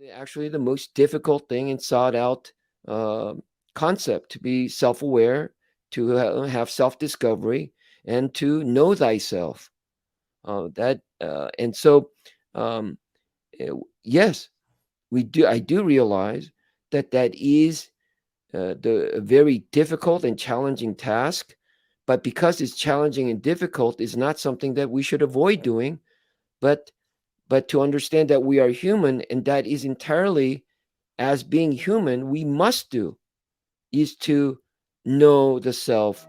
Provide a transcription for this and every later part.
actually the most difficult thing and sought out uh, concept, to be self-aware, to have self-discovery, and to know thyself. That and so um, uh, yes, we do. I do realize that that is the a very difficult and challenging task. But because it's challenging and difficult, is not something that we should avoid doing, but to understand that we are human, and that is entirely, as being human, we must do, is to know the self.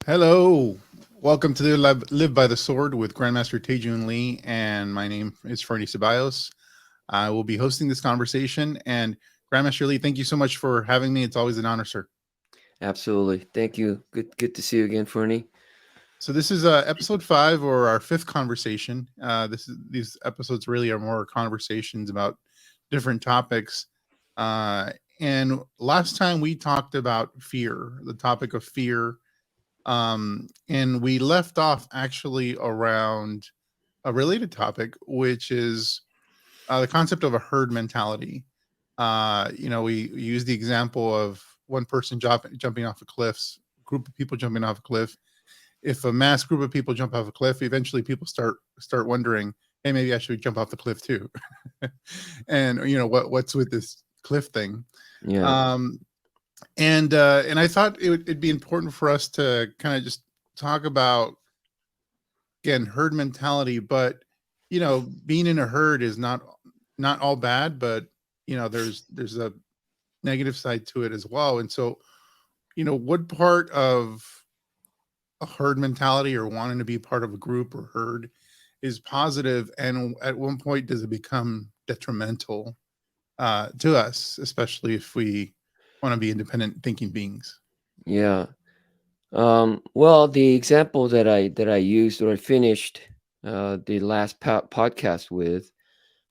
Hello. Welcome to the Live by the Sword with Grandmaster Taejoon Lee, and my name is Ferny Ceballos. I will be hosting this conversation, and Grandmaster Lee, thank you so much for having me. It's always an honor, sir. Absolutely. Thank you. Good to see you again, Fernie. So this is episode 5, or our 5th conversation. These episodes really are more conversations about different topics. Uh, and last time we talked about fear, the topic of fear, and we left off actually around a related topic, which is the concept of a herd mentality. We use the example of one person jumping off a cliff, group of people jumping off a cliff. If a mass group of people jump off a cliff, eventually people start wondering, hey, maybe I should jump off the cliff too. And what's with this cliff thing? Yeah. Um, and I thought it'd be important for us to kind of just talk about, again, herd mentality. But being in a herd is not all bad, but there's a negative side to it as well. And so, what part of a herd mentality, or wanting to be part of a group or herd, is positive, and at one point does it become detrimental to us, especially if we want to be independent thinking beings? Yeah. Well, the example that I used, or I finished the last podcast with,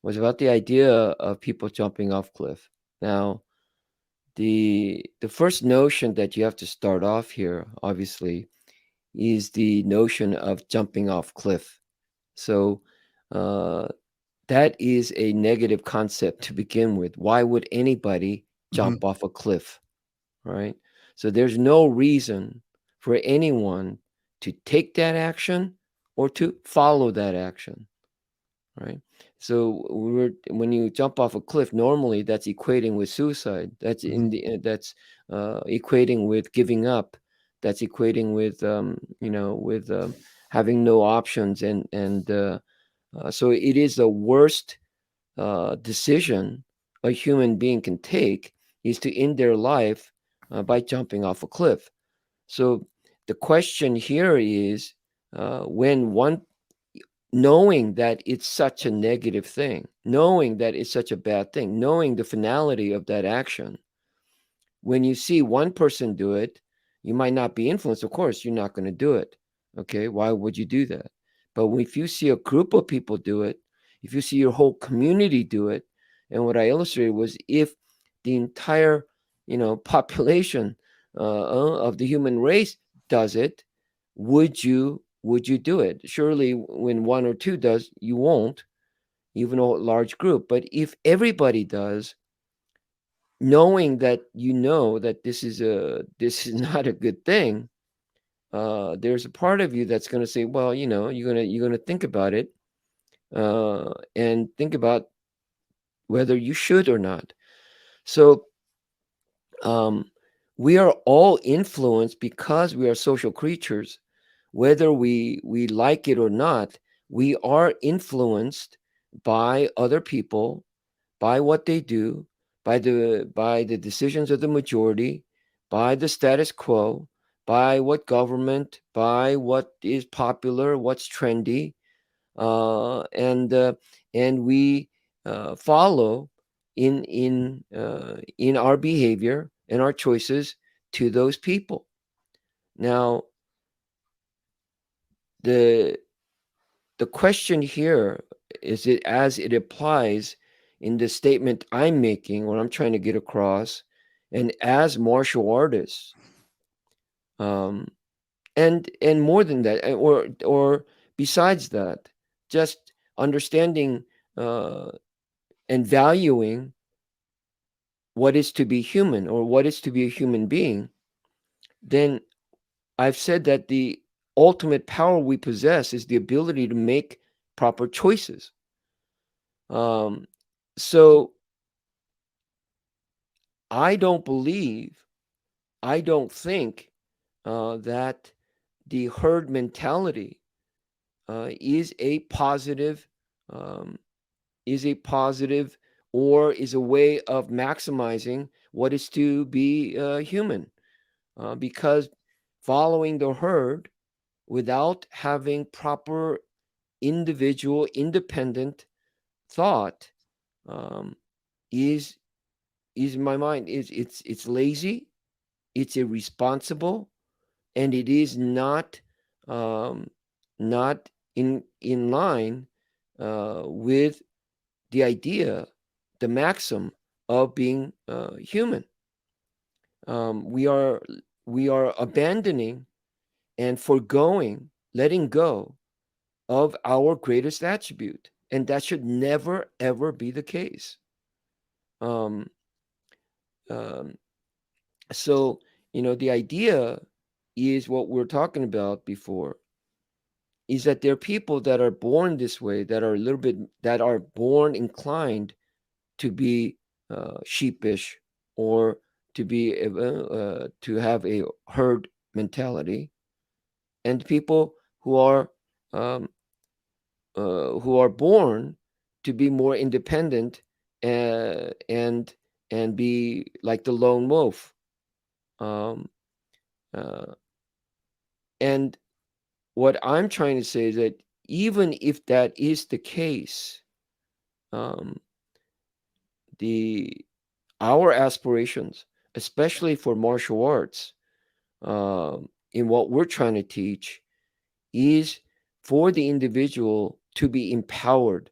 was about the idea of people jumping off cliff. Now, the first notion that you have to start off here, obviously, is the notion of jumping off cliff. So uh, that is a negative concept to begin with. Why would anybody Hmm. jump off a cliff, right? So there's no reason for anyone to take that action or to follow that action, right? So when you jump off a cliff, normally that's equating with suicide. That's Hmm. equating with giving up. That's equating with with having no options, and so it is the worst decision a human being can take, is to end their life by jumping off a cliff. So the question here is, when one, knowing that it's such a negative thing, knowing that it's such a bad thing, knowing the finality of that action, when you see one person do it, you might not be influenced. Of course, you're not going to do it. Okay, why would you do that? But if you see a group of people do it, if you see your whole community do it, and what I illustrated was, if the entire, population of the human race does it, would you do it? Surely, when one or two does, you won't, even a large group. But if everybody does, knowing that that this is not a good thing, there's a part of you that's going to say, well, you're going to think about it, and think about whether you should or not. So um, we are all influenced, because we are social creatures, whether we like it or not. We are influenced by other people, by what they do, by the decisions of the majority, by the status quo, by what government, by what is popular, what's trendy, and we follow in our behavior and our choices to those people. Now, the the question here is, it as it applies in the statement I'm making, what I'm trying to get across, and as martial artists, um, and more than that, or besides that, just understanding uh, and valuing what is to be human or what is to be a human being, then I've said that the ultimate power we possess is the ability to make proper choices. Um, so I don't believe, I don't think that the herd mentality is a positive, um, is a positive, or is a way of maximizing what is to be human. Because following the herd without having proper individual, independent thought um, is is in my mind is it's lazy, it's irresponsible, and it is um, not in line with the idea, the maxim of being human. We are abandoning and foregoing, letting go of our greatest attribute, and that should never ever be the case. Um, um, so the idea is what we're talking about before, is that there are people that are born this way, that are a little bit, that are born inclined to be sheepish, or to have a herd mentality, and people um, who are born to be more independent, and be like the lone wolf. Um, uh, and what I'm trying to say is that even if that is the case, um, the our aspirations, especially for martial arts, in what we're trying to teach, is for the individual to be empowered.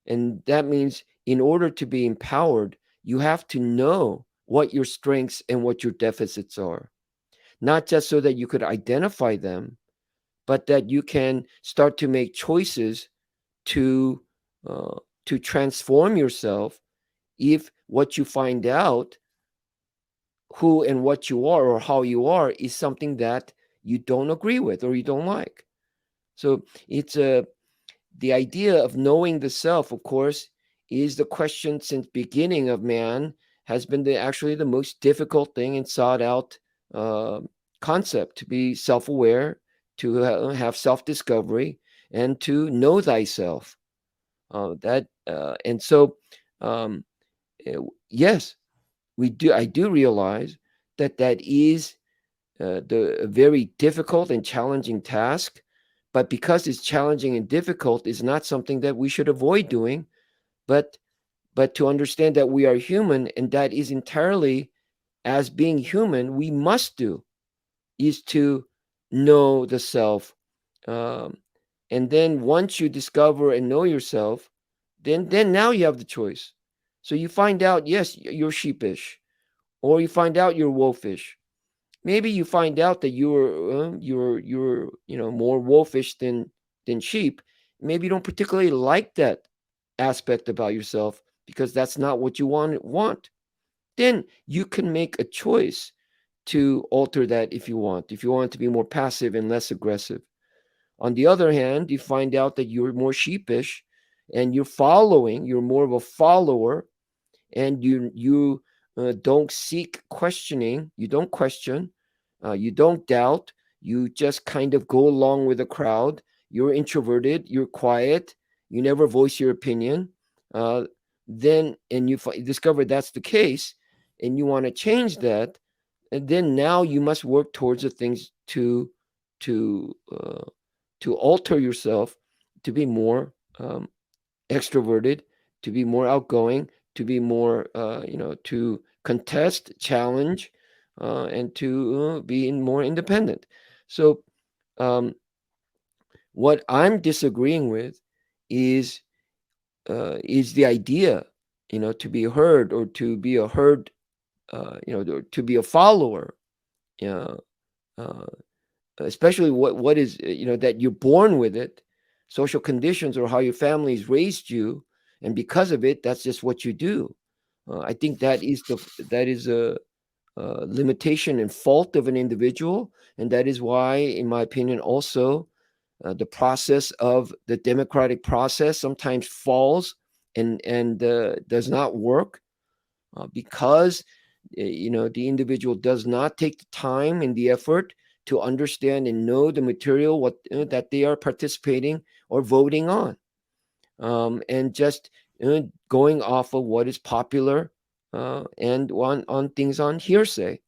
And that means in order to be empowered, you have to know what your strengths and what your deficits are, not just so that you could identify them, but that you can start to make choices to uh, to transform yourself if what you find out, who and what you are or how you are, is something that you don't agree with or you don't like. So it's the idea of knowing the self, of course, is the question since beginning of man, has been actually the most difficult thing and sought out uh, concept, to be self-aware, to have self-discovery, and to know thyself. That and so um, eh, yes, we do. I do realize that that is the a very difficult and challenging task. But because it's challenging and difficult, is not something that we should avoid doing, but to understand that we are human, and that is entirely, as being human, we must do, is to know the self. Um, and then once you discover and know yourself, then now you have the choice. So you find out, yes, you're sheepish, or you find out you're wolfish. Maybe you find out that you're more wolfish than sheep. Maybe you don't particularly like that aspect about yourself, because that's not what you want. Then you can make a choice to alter that if you want. If you want to be more passive and less aggressive. On the other hand, you find out that you're more sheepish, and you're more of a follower, and you don't seek questioning, you don't question, you don't doubt, you just kind of go along with the crowd, you're introverted, you're quiet, you never voice your opinion. uh, then and discover that's the case, and you want to change that, and then now you must work towards the things to uh, to alter yourself, to be more extroverted, to be more outgoing, to be more, to contest, challenge, and to be more independent. So, um, what I'm disagreeing with is the idea, to be heard, or to be a herd, to be a follower. Uh, uh, especially what is that you're born with it, social conditions or how your family's raised you, and because of it, that's just what you do. I think that is a limitation and fault of an individual, and that is why, in my opinion, also the process of the democratic process sometimes falls and does not work because the individual does not take the time and the effort to understand and know the material that they are participating or voting on, and just going off of what is popular and on things on hearsay.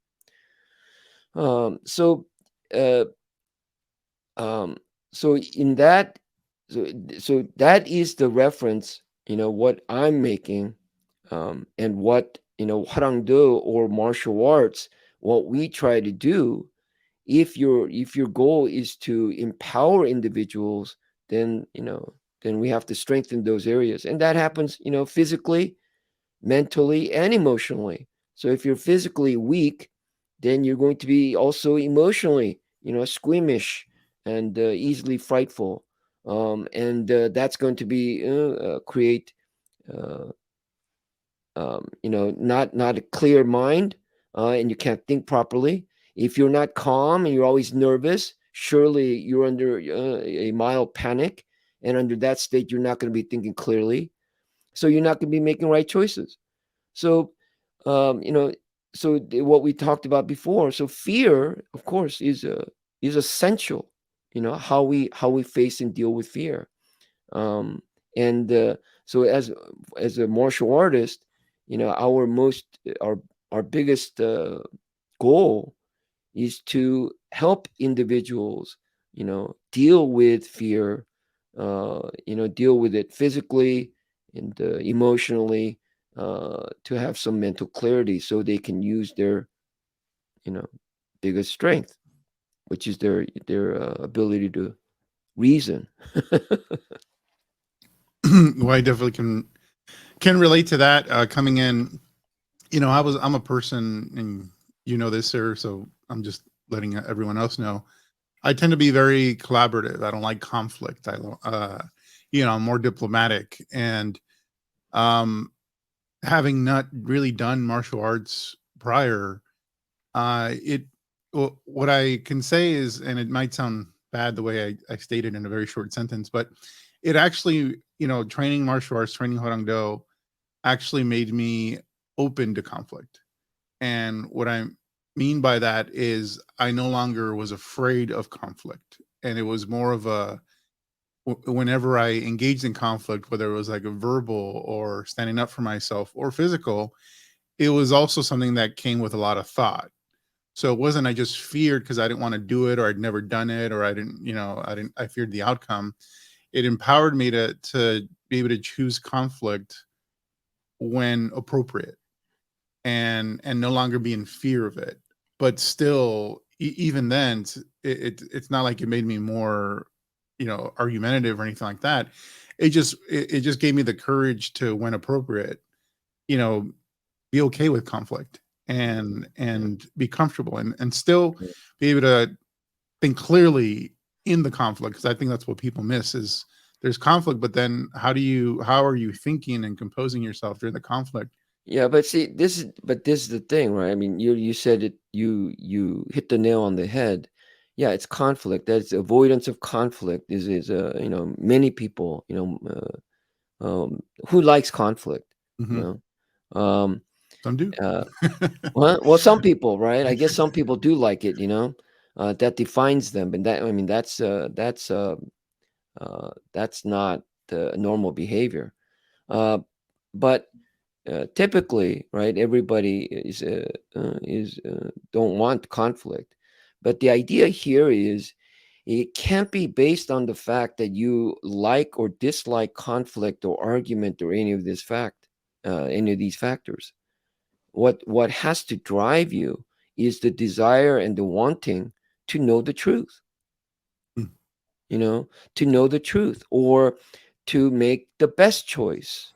So uh, um, so in that so, so that is the reference, what I'm making, and what Hwa Rang Do or martial arts, what we try to do. If your goal is to empower individuals, then then we have to strengthen those areas, and that happens physically, mentally, and emotionally. So if you're physically weak, then you're going to be also emotionally squeamish and easily frightful, and that's going to be create uh, not a clear mind, and you can't think properly. If you're not calm and you're always nervous, surely you're under a mild panic, and under that state, you're not going to be thinking clearly. So you're not going to be making right choices. So, um, you know, what we talked about before. So fear, of course, is essential. How we face and deal with fear. Um, and so as a martial artist, our biggest goal is to help individuals, deal with fear, deal with it physically and emotionally, to have some mental clarity so they can use their, you know, biggest strength, which is their ability to reason. Well, I definitely can relate to that. Coming in, I'm a person, and this, sir. So I'm just letting everyone else know. I tend to be very collaborative. I don't like conflict. I don't, I'm more diplomatic, and um, having not really done martial arts prior, it what I can say is, and it might sound bad the way I stated in a very short sentence, but it actually, training martial arts, training Hwa Rang Do, actually made me open to conflict. And what I mean by that is I no longer was afraid of conflict. And it was more of whenever I engaged in conflict, whether it was like a verbal or standing up for myself or physical, it was also something that came with a lot of thought. So it wasn't I just feared because I didn't want to do it or I'd never done it or I feared the outcome. It empowered me to be able to choose conflict when appropriate and no longer be in fear of it. But still, even then, it's not like it made me more, argumentative or anything like that. It just gave me the courage to, when appropriate, you know, be okay with conflict Yeah. and be comfortable and still be able to think clearly in the conflict, because I think that's what people miss is there's conflict, but then how are you thinking and composing yourself during the conflict? Yeah, but see, this is the thing, right? I mean, you said it. You hit the nail on the head. Yeah, it's conflict. That's avoidance of conflict. Is many people who likes conflict. You Hmm. know, Some do. uh, well, some people, right? I guess some people do like it. That defines them, and that I mean that's not normal behavior. Uh, but typically, right, everybody is don't want conflict, but the idea here is it can't be based on the fact that you like or dislike conflict or argument or any of these factors. What has to drive you is the desire and the wanting to know the truth, Mm. you know, to know the truth or to make the best choice.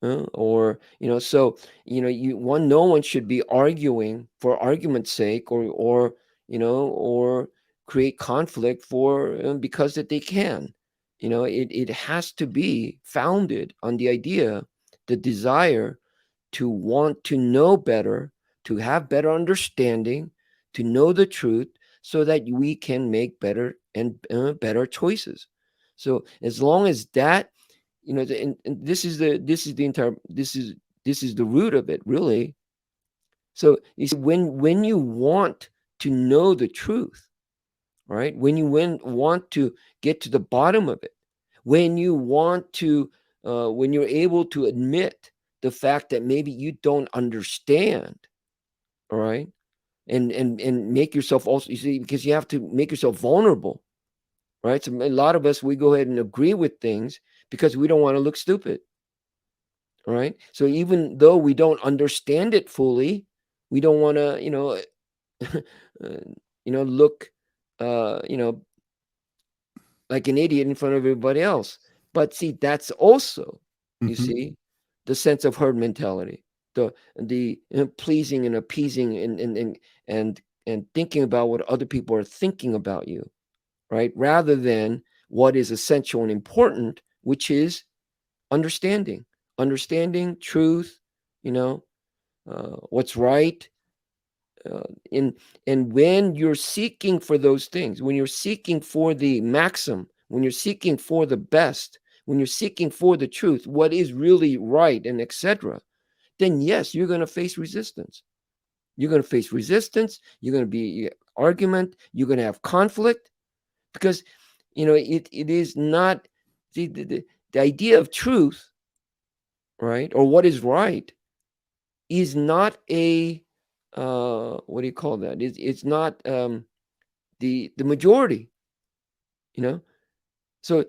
Or so no one should be arguing for argument's sake, or or create conflict for because that they can. It has to be founded on the idea, the desire to want to know better, to have better understanding, to know the truth, so that we can make better and better choices. So as long as that, and this is the entire this is the root of it, really. So you see, when you want to know the truth, right? Want to get to the bottom of it, when you want to, when you're able to admit the fact that maybe you don't understand, all right, and make yourself also, you see, because you have to make yourself vulnerable, right? So a lot of us, we go ahead and agree with things because we don't want to look stupid, all right? So even though we don't understand it fully, we don't want to, look, you know, like an idiot in front of everybody else. But see, that's also, you Hmm. see, the sense of herd mentality, the pleasing and appeasing and and thinking about what other people are thinking about you, right? Rather than what is essential and important, which is understanding, truth, you know, what's right, uh, in and when you're seeking for those things, when you're seeking for the maxim, when you're seeking for the best, when you're seeking for the truth, what is really right, and etc., then yes, you're going to face resistance. You're going to face resistance. You're going to be argument. You're going to have conflict because it is not the idea of truth, right, or what is right, is not a what do you call that? It's not the majority, you know. So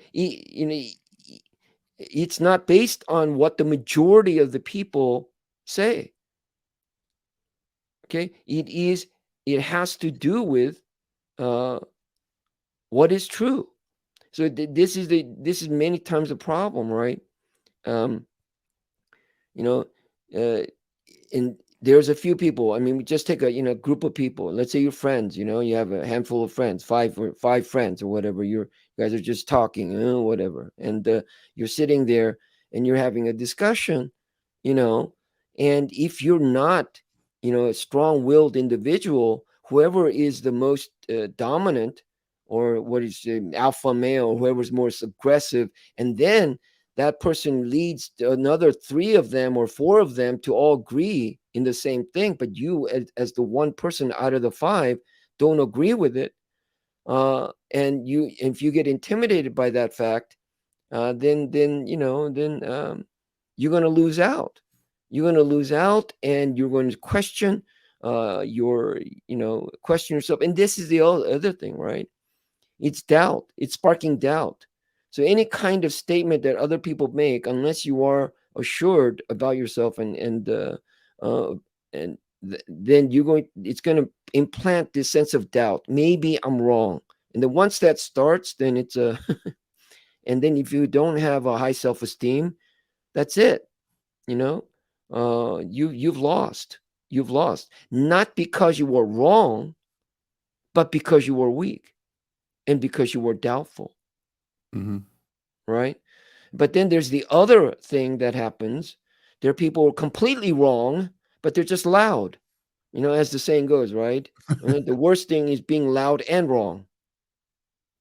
it's not based on what the majority of the people say. Okay, it has to do with uh, what is true. So this is many times a problem, right? Um, you know, uh, and there's a few people. I mean, we just take a group of people. Let's say you're friends. You have a handful of friends, five friends or whatever. You guys are just talking, whatever, and you're sitting there and you're having a discussion, you know. And if you're not, a strong-willed individual, whoever is the most dominant, or what is alpha male, whoever's most aggressive, and then that person leads another three of them or four of them to all agree in the same thing, but you, as the one person out of the five, don't agree with it. And if you get intimidated by that fact, then you're going to lose out. You're going to lose out, and you're going to question your, question yourself. And this is the other thing, right? It's doubt. It's sparking doubt. So any kind of statement that other people make, unless you are assured about yourself, uh, and then it's going to implant this sense of doubt. Maybe I'm wrong. And then once that starts, then it's a, and then if you don't have a high self esteem, that's it. You know, you've lost. You've lost, not because you were wrong, but because you were weak and because you were doubtful, Hmm. right? But then there's the other thing that happens. There are people who are completely wrong, but they're just loud. As the saying goes, right? The worst thing is being loud and wrong,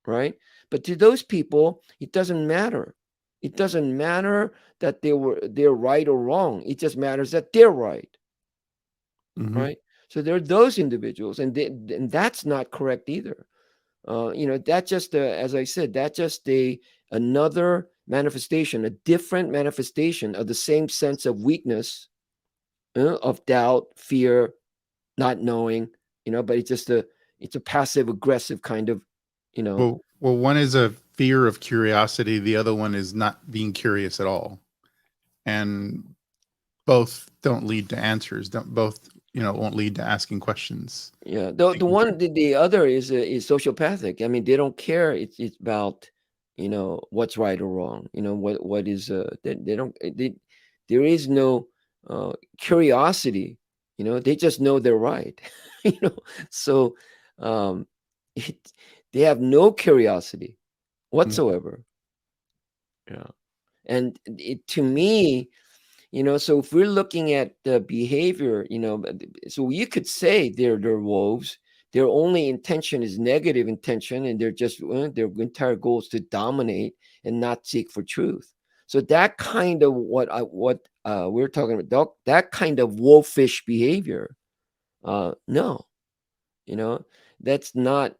right? But to those people, it doesn't matter. It doesn't matter that they're right or wrong. It just matters that they're right, Hmm. right? So there are those individuals, and that's not correct either. That just as I said, that just another manifestation, a different manifestation of the same sense of weakness, of doubt, fear, not knowing. But it's a passive aggressive kind of, you know Well, one is a fear of curiosity. The other one is not being curious at all, and both don't lead to answers. Don't both, won't lead to asking questions. Yeah, the Thinking through. one the other is sociopathic. I mean, they don't care. It's about what's right or wrong. What is they don't there is no curiosity. They just know they're right. you know. So um, it, they have no curiosity Mhm. whatsoever. Yeah. And to me, so if we're looking at the behavior, so you could say they're wolves. Their only intention is negative intention, and they're just their entire goal is to dominate and not seek for truth. So that kind of what we're talking about, that kind of wolfish behavior, no, you know, that's not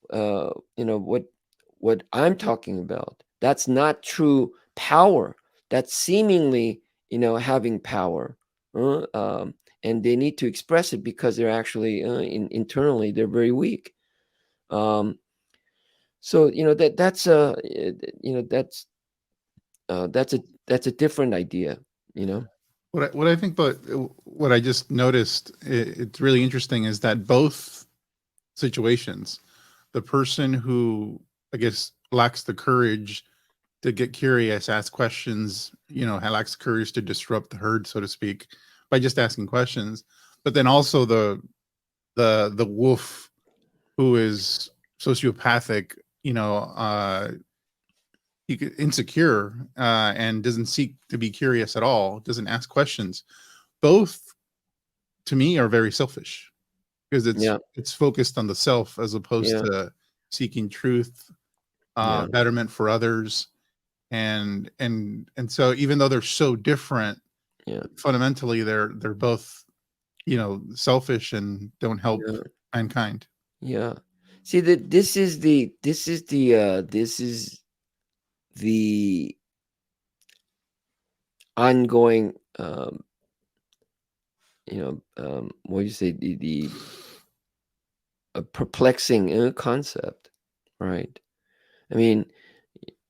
uh, what I'm talking about. That's not true power. That's seemingly, having power, uh, um, and they need to express it because they're actually internally they're very weak. Um, so that's that's a different idea. You know. What I think, but what I just noticed, it's really interesting, is that both situations, the person who, I guess, lacks the courage to get curious, ask questions, lacks the courage to disrupt the herd, so to speak, by just asking questions. But then also the wolf who is sociopathic, insecure, and doesn't seek to be curious at all, doesn't ask questions. Both, to me, are very selfish, because Yeah. it's focused on the self as opposed Yeah. to seeking truth, Yeah. betterment for others. And so, even though they're so different, Yeah. fundamentally they're both, selfish and don't help Yeah. mankind. Yeah. See that this is the ongoing what do you say, the perplexing concept, right? I mean,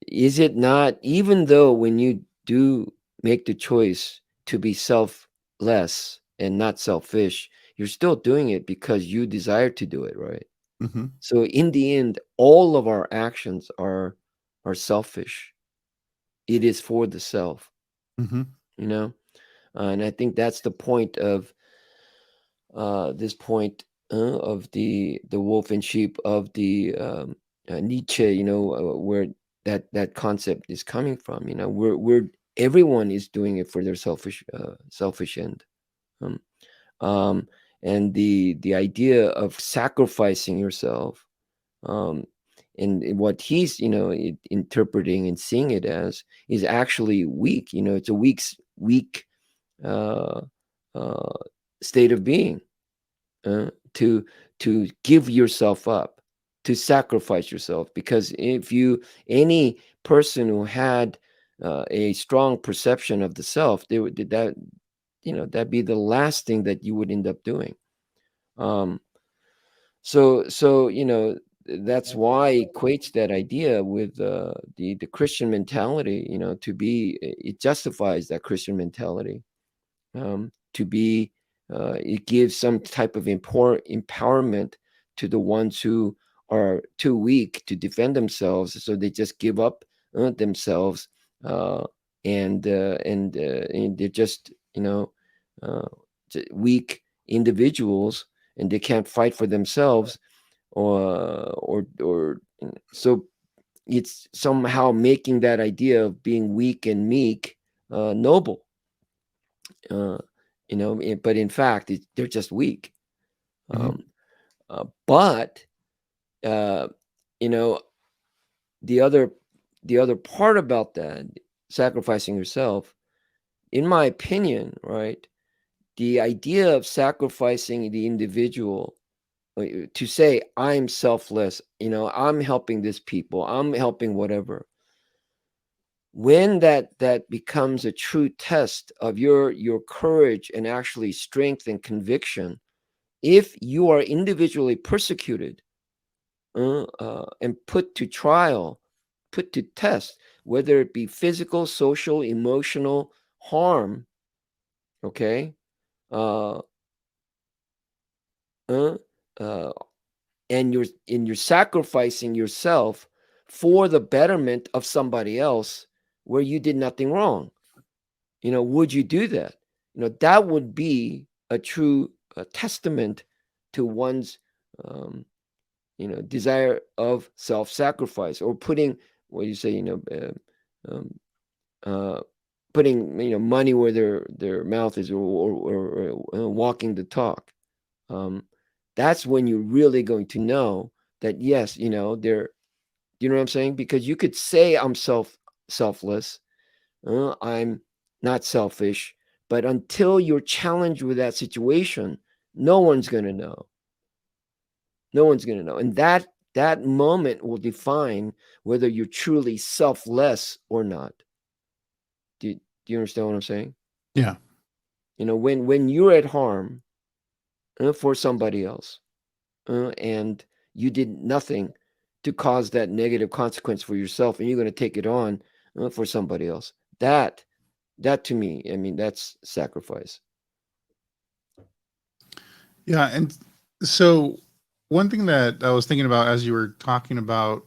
is it not, even though when you do make the choice to be selfless and not selfish, you're still doing it because you desire to do it, right? Hmm. So in the end, all of our actions are selfish. It is for the self, Hmm. you know. And I think that's the point of this point of the wolf and sheep of the Nietzsche, where that concept is coming from. We're everyone is doing it for their selfish end. Um, um, and the idea of sacrificing yourself, um, and what he's interpreting and seeing it as, is actually weak. It's a weak uh, uh, state of being, uh, to give yourself up, to sacrifice yourself. Because if you any person who had a strong perception of the self, they would that that'd be the last thing that you would end up doing. um so that's why it equates that idea with the Christian mentality. To be, it justifies that Christian mentality, to be, it gives some type of empowerment to the ones who are too weak to defend themselves, so they just give up themselves, uh, and they're just uh, weak individuals, and they can't fight for themselves, or so it's somehow making that idea of being weak and meek noble, uh, but in fact, they're just weak. Hmm. Um, but uh, you know, the other the other part about that, sacrificing yourself, in my opinion, right? The idea of sacrificing the individual, to say I'm selfless, I'm helping this people, I'm helping whatever. When that becomes a true test of your courage and actually strength and conviction, if you are individually persecuted, and put to trial, put to test, whether it be physical, social, emotional harm, okay, uh, uh, uh, and you're sacrificing yourself for the betterment of somebody else, where you did nothing wrong, would you do that? That would be a true testament to one's um, desire of self-sacrifice, or putting, what do you say, um, uh, putting money where their mouth is, or walking the talk. um, that's when you're really going to know that, yes, they're, you know what I'm saying, because you could say I'm selfless, I'm not selfish, but until you're challenged with that situation, no one's going to know. No one's going to know. And that moment will define whether you're truly selfless or not. Do you understand what I'm saying? Yeah. When you're at harm for somebody else, and you did nothing to cause that negative consequence for yourself, and you're going to take it on for somebody else. That to me, I mean, that's sacrifice. Yeah. And so one thing that I was thinking about as you were talking about,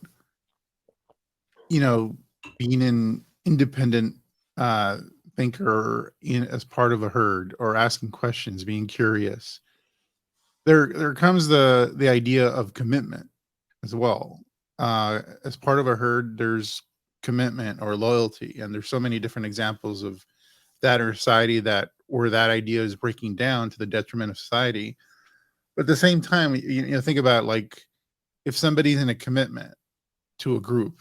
you know, being an independent uh, thinker in as part of a herd, or asking questions, being curious, there comes the idea of commitment as well. As part of a herd, there's commitment or loyalty, and there's so many different examples of that in society, that where that idea is breaking down to the detriment of society. But at the same time, think about, like, if somebody's in a commitment to a group,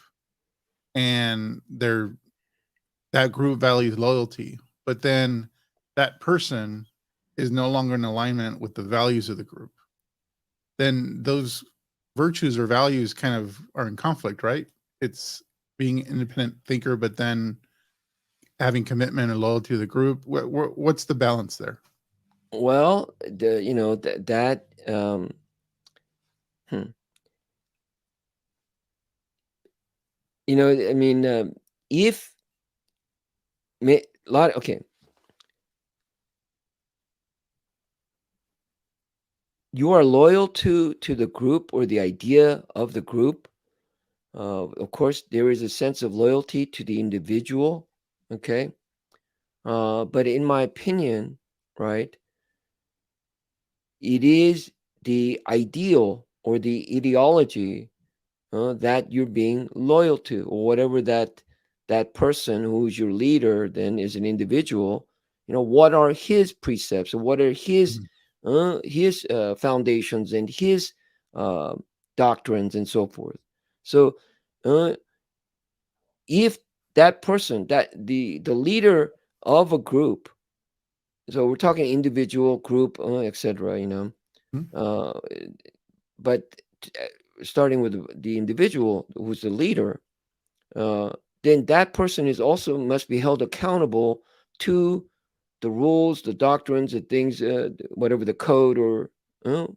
and that group values loyalty, but then that person is no longer in alignment with the values of the group, then those virtues or values kind of are in conflict, right? It's being an independent thinker, but then having commitment and loyalty to the group. What's the balance there? Well, that hmm, I mean, if lot okay, you are loyal to the group or the idea of the group. Of course, there is a sense of loyalty to the individual. Okay, but in my opinion, right, it is the ideal or the ideology that you're being loyal to, or whatever that person who's your leader then is an individual. What are his precepts, or what are Mhm. his foundations, and his uh, doctrines, and so forth. So uh, if that person, that the leader of a group, so we're talking individual, group, etc., Mhm. uh, but starting with the individual who's the leader, uh, then that person is also must be held accountable to the rules, the doctrines, the things, whatever the code, or uh,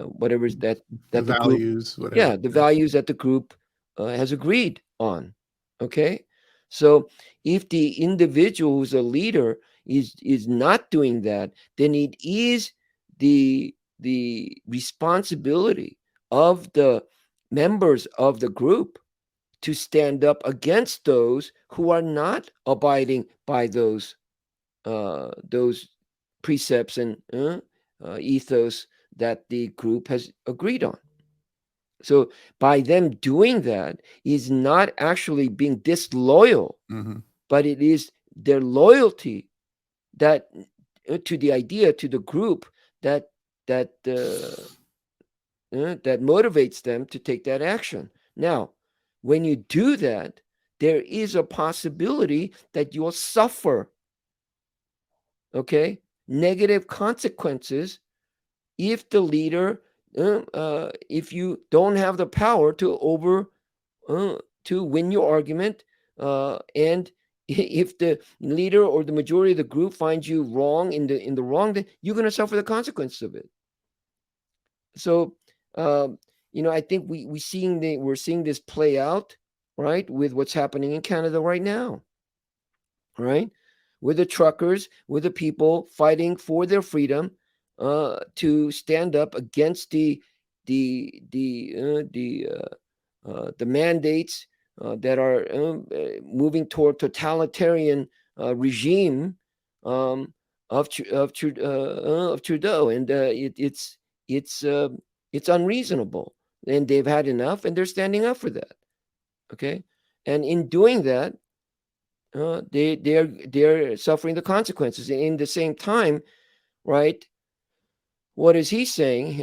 whatever is The that the group, values, whatever. yeah, the Yeah. values that the group has agreed on. Okay, so if the individual who's a leader is not doing that, then it is the responsibility of the members of the group to stand up against those who are not abiding by those precepts and ethos that the group has agreed on. So by them doing that is not actually being disloyal, Hmm. but it is their loyalty that to the idea, to the group, that that that motivates them to take that action. Now, when you do that, there is a possibility that you'll suffer, okay, negative consequences if the leader, if you don't have the power to uh, to win your argument, and if the leader or the majority of the group finds you wrong in the wrong, then you're going to suffer the consequences of it. So, um, I think we're seeing this play out, right, with what's happening in Canada right now, right, with the truckers, with the people fighting for their freedom, to stand up against the mandates that are moving toward totalitarian regime um, of Trudeau, and it's it's unreasonable. and they've had enough, and they're standing up for that. Okay, and in doing that, they're suffering the consequences. And in the same time, right? What is he saying?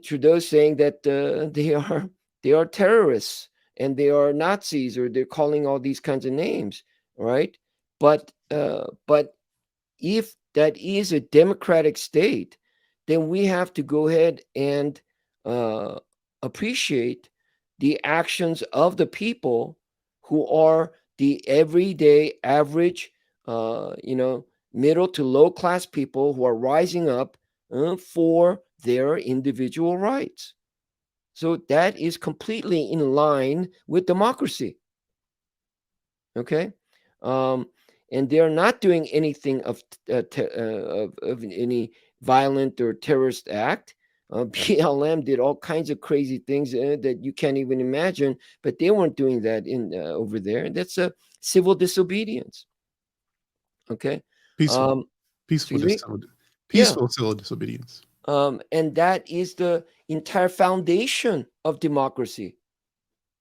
Trudeau's saying that they are terrorists and they are Nazis, or they're calling all these kinds of names, right? But if that is a democratic state, then we have to go ahead and uh, appreciate the actions of the people who are the everyday average, middle to low class people who are rising up for their individual rights. So that is completely in line with democracy. Okay, um, and they are not doing anything of any violent or terrorist act. BLM did all kinds of crazy things that you can't even imagine, but they weren't doing that in over there. That's a civil disobedience. Okay, Peaceful, um, peaceful, excuse me. Yeah, peaceful civil disobedience. and that is the entire foundation of democracy,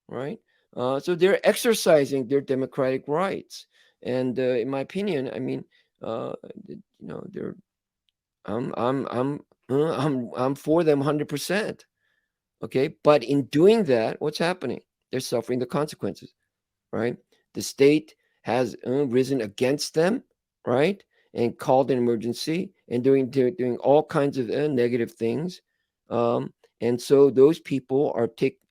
right? So they're exercising their democratic rights, and in my opinion, I mean, they're I'm for them 100%. Okay, but in doing that, what's happening? They're suffering the consequences, right? The state has risen against them, right, and called an emergency and doing all kinds of negative things, um, and so those people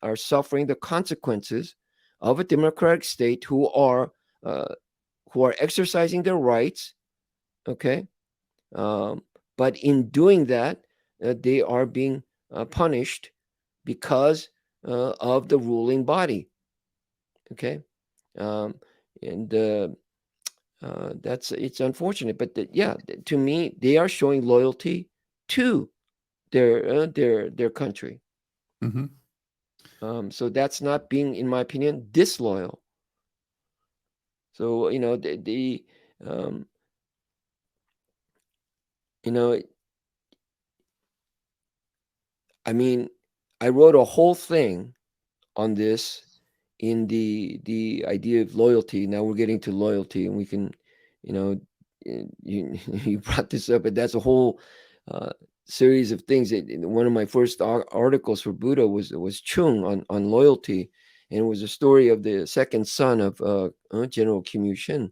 are suffering the consequences of a democratic state uh, who are exercising their rights. Okay, um, but in doing that, they are being punished because of the ruling body. Okay, um, and that's it's unfortunate, but yeah, to me, they are showing loyalty to their country. Hmm. So that's not being, in my opinion, disloyal. So um, you know, I mean, I wrote a whole thing on this in the idea of loyalty. Now we're getting to loyalty, and we can, you know, you you brought this up, but that's a whole uh, series of things. One of my first articles for Buddha was Chung on loyalty, and it was a story of the second son of General Kim Il Sung,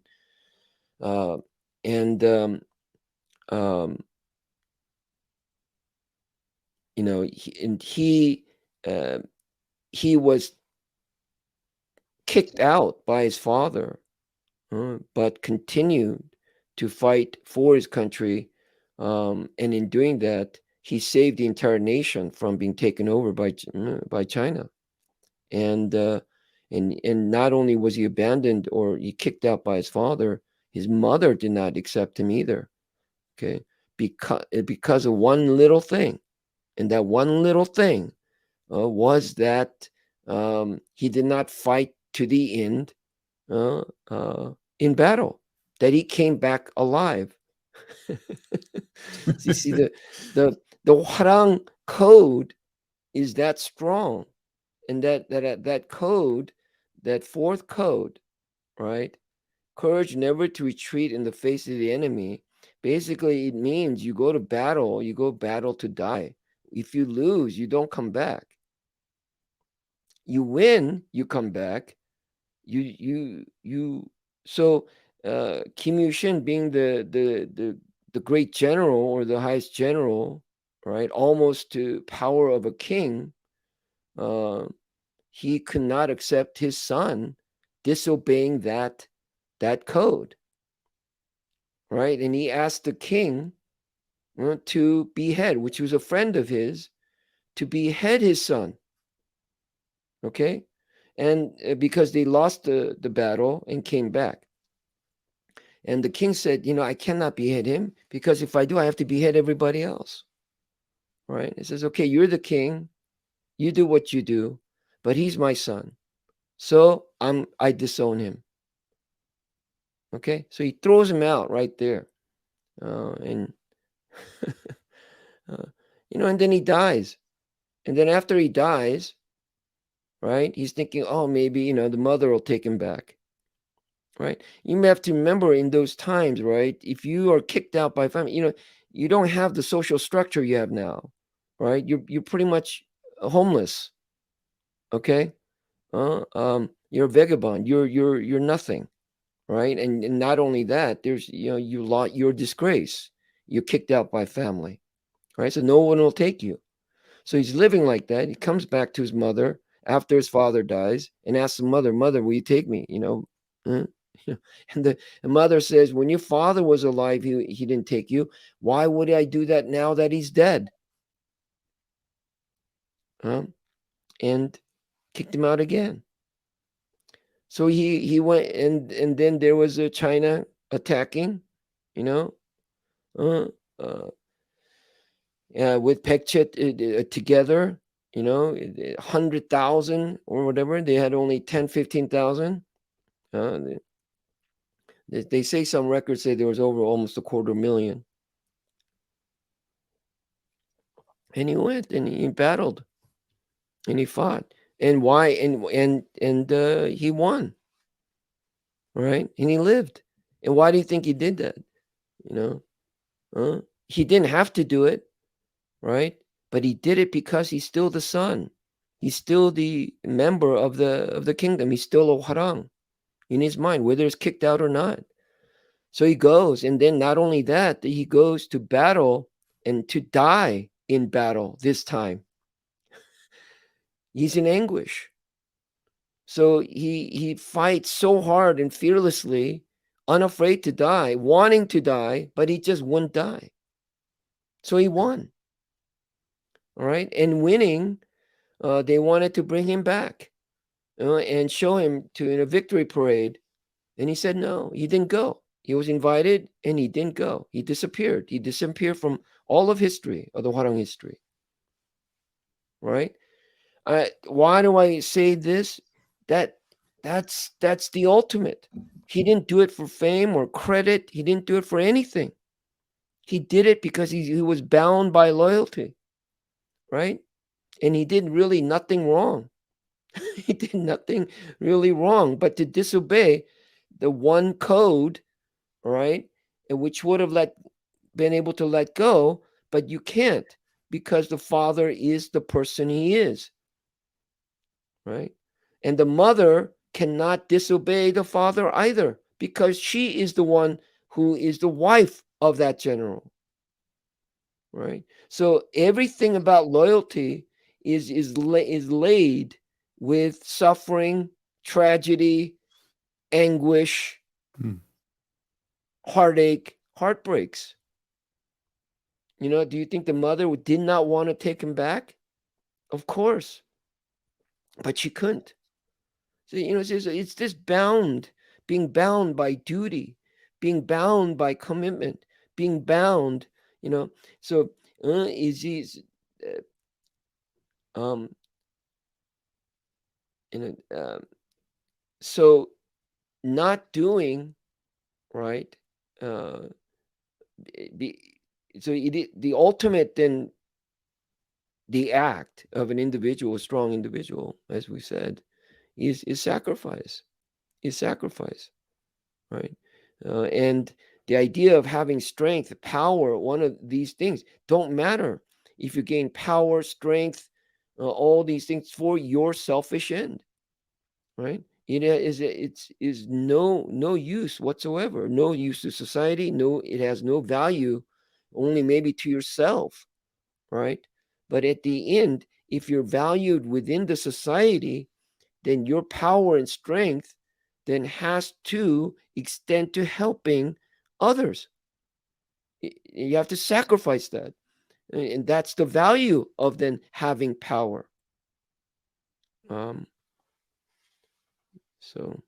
uh, and um, uh, he was kicked out by his father, but continued to fight for his country. And in doing that, he saved the entire nation from being taken over by China. And and not only was he abandoned or he kicked out by his father, his mother did not accept him either. Okay, because of one little thing, and that one little thing was that he did not fight to the end uh, uh, in battle, that he came back alive. So you see, the the Hwa Rang code is that strong, and that code, that fourth code, right? Courage never to retreat in the face of the enemy. Basically, it means you go to battle, you go battle to die. If you lose, you don't come back. You win, you come back. You so Kim Il Sung being the great general, or the highest general, right, almost to power of a king, uh, he could not accept his son disobeying that code, right, and he asked the king to behead, which was a friend of his, to behead his son. Okay, and because they lost the battle and came back. And the king said, I cannot behead him, because if I do, I have to behead everybody else. Right? He says, okay, you're the king. You do what you do, but he's my son. So I disown him. Okay? So he throws him out right there. And, uh, and then he dies. And then after he dies, right, he's thinking, oh, maybe, the mother will take him back, right? You have to remember in those times, right, if you are kicked out by family, you don't have the social structure you have now, right? You're pretty much homeless, okay? You're a vagabond. You're nothing, right? And not only that, there's you lot your disgrace. You're kicked out by family, right? So no one will take you. So he's living like that. He comes back to his mother after his father dies and asks the mother, "Mother, will you take me?" Huh? And the mother says, "When your father was alive, he didn't take you. Why would I do that now that he's dead?" Huh? And kicked him out again. So he went, and then there was a China attacking, you know, uh, uh, with Pekchet together, 100,000 or whatever. They had only 10, 15,000. Uh, they say some records say there was over almost a quarter million. And he went and he battled and he fought. And why? And he won, right? And he lived. And why do you think he did that? You know, he didn't have to do it, right? But he did it because he's still the son. He's still the member of the kingdom. He's still a Hwa Rang in his mind, whether it's kicked out or not. So he goes, and then not only that, he goes to battle and to die in battle this time. He's in anguish. So he fights so hard and fearlessly, unafraid to die, wanting to die, but he just wouldn't die. So he won. All right. And winning, they wanted to bring him back and show him to in a victory parade. And he said no, he didn't go. He was invited and he didn't go. He disappeared. He disappeared from all of history, of the Hwa Rang history. Right? Why do I say this? That that's the ultimate. He didn't do it for fame or credit. He didn't do it for anything. He did it because he was bound by loyalty, right? And he did really nothing wrong. He did nothing really wrong but to disobey the one code, right? And which would have been able to let go, but you can't because the father is the person he is, right? And the mother cannot disobey the father either because she is the one who is the wife of that general, right? So everything about loyalty is laid with suffering, tragedy, anguish, Hmm. heartache, heartbreaks. Do you think the mother did not want to take him back? Of course, but she couldn't. So, it's this being bound by duty, being bound by commitment, being bound, you know. So, is um, you know, so not doing right, uh, the the ultimate then the act of an individual, a strong individual, as we said, is sacrifice, is sacrifice, right? And the idea of having strength, power, one of these things don't matter if you gain power, strength, all these things for your selfish end, right? It's no use whatsoever, no use to society, no, it has no value, only maybe to yourself, right? But at the end, if you're valued within the society, then your power and strength then has to extend to helping others. You have to sacrifice that. And that's the value of then having power. Um, so,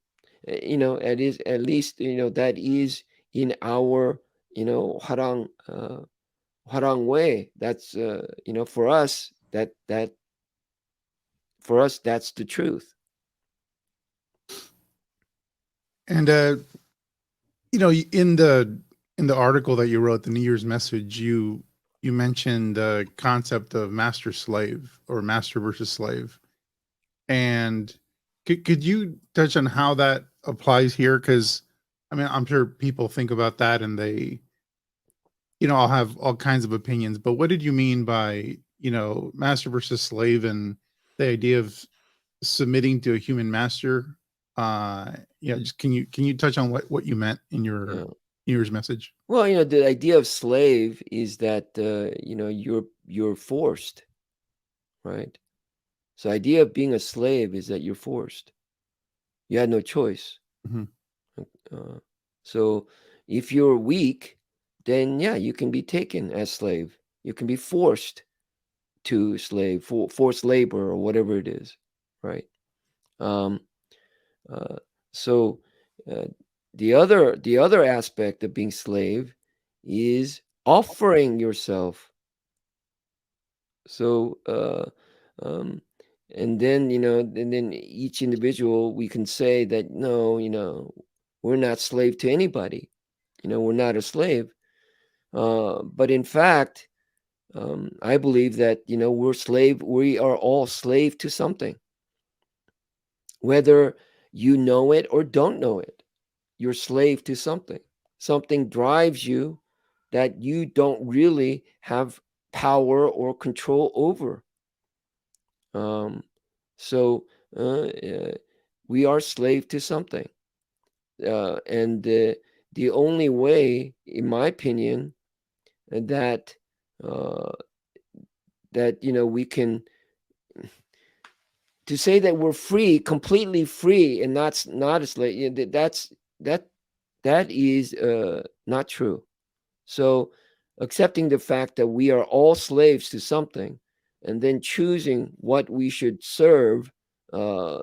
it is at least, that is in our, harang, harang way. That's, for us, for us, that's the truth. And in the article that you wrote, the New Year's message, you you mentioned the concept of master slave or master versus slave. And could you touch on how that applies here? Because I mean, I'm sure people think about that and they, I'll have all kinds of opinions. But what did you mean by, master versus slave and the idea of submitting to a human master? Just can you touch on what you meant in your Yeah. New Year's message? Well, the idea of slave is that you're forced, right? So, idea of being a slave is that you're forced. You had no choice. Hmm. Uh, so, if you're weak, then yeah, you can be taken as slave. You can be forced to forced labor or whatever it is, right? Um, uh, so, uh, the other aspect of being slave is offering yourself. So, um, and then each individual, we can say that no, we're not slave to anybody. We're not a slave. But in fact, I believe that we are all slave to something, whether you know it or don't know it. You're slave to something. Something drives you that you don't really have power or control over. Um, so we are slave to something, and the only way, in my opinion, that uh, we can, to say that we're free, completely free, and not a slave. That that is not true. So, accepting the fact that we are all slaves to something, and then choosing what we should serve, uh,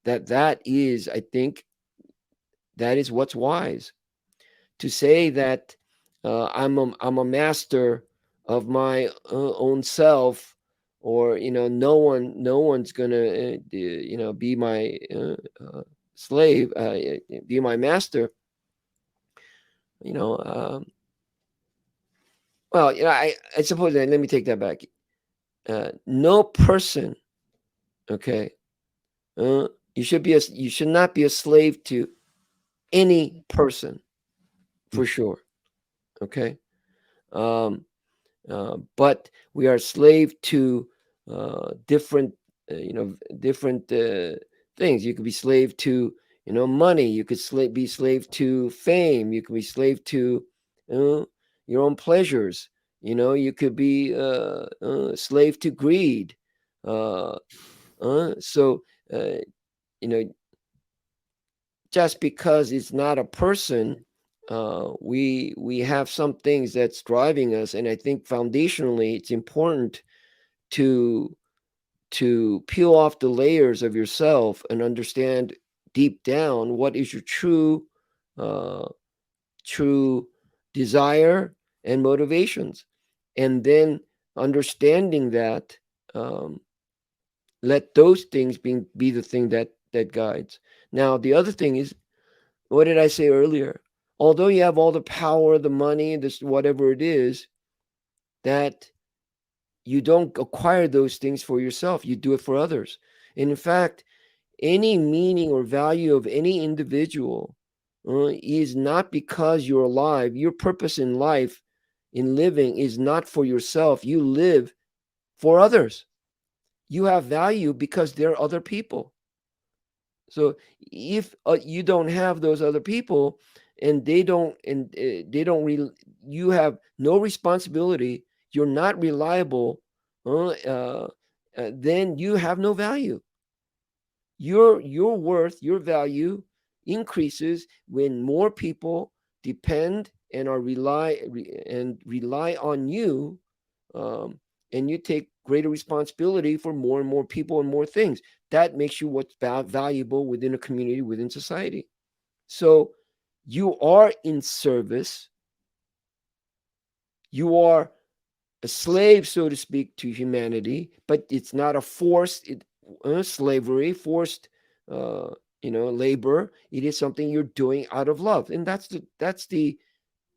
that is, I think, that is what's wise. To say that I'm a master of my own self, or no one's gonna be my slave, be my master. You know, well, I suppose that, let me take that back. No person, okay, uh, you should not be a slave to any person, for sure. Okay. Um, but we are slave to different, different things. You could be slave to, money. You could be slave to fame. You could be slave to uh, your own pleasures. You could be slave to greed. Uh, so, uh, you know, just because it's not a person, we have some things that's driving us, and I think foundationally, it's important to peel off the layers of yourself and understand deep down what is your uh, true desire and motivations, and then understanding that, um, let those things be the thing that guides. Now, the other thing is, what did I say earlier? Although you have all the power, the money, this whatever it is, that you don't acquire those things for yourself. You do it for others. And in fact, any meaning or value of any individual is not because you're alive. Your purpose in life, in living, is not for yourself. You live for others. You have value because there are other people. So if you don't have those other people, and they don't you have no responsibility, you're not reliable, then you have no value. Your worth, your value increases when more people depend and rely on you, um, and you take greater responsibility for more and more people and more things. That makes you what's valuable within a community, within society. So you are in service. You are a slave, so to speak, to humanity, but it's not a forced slavery, forced uh, labor. It is something you're doing out of love, and that's the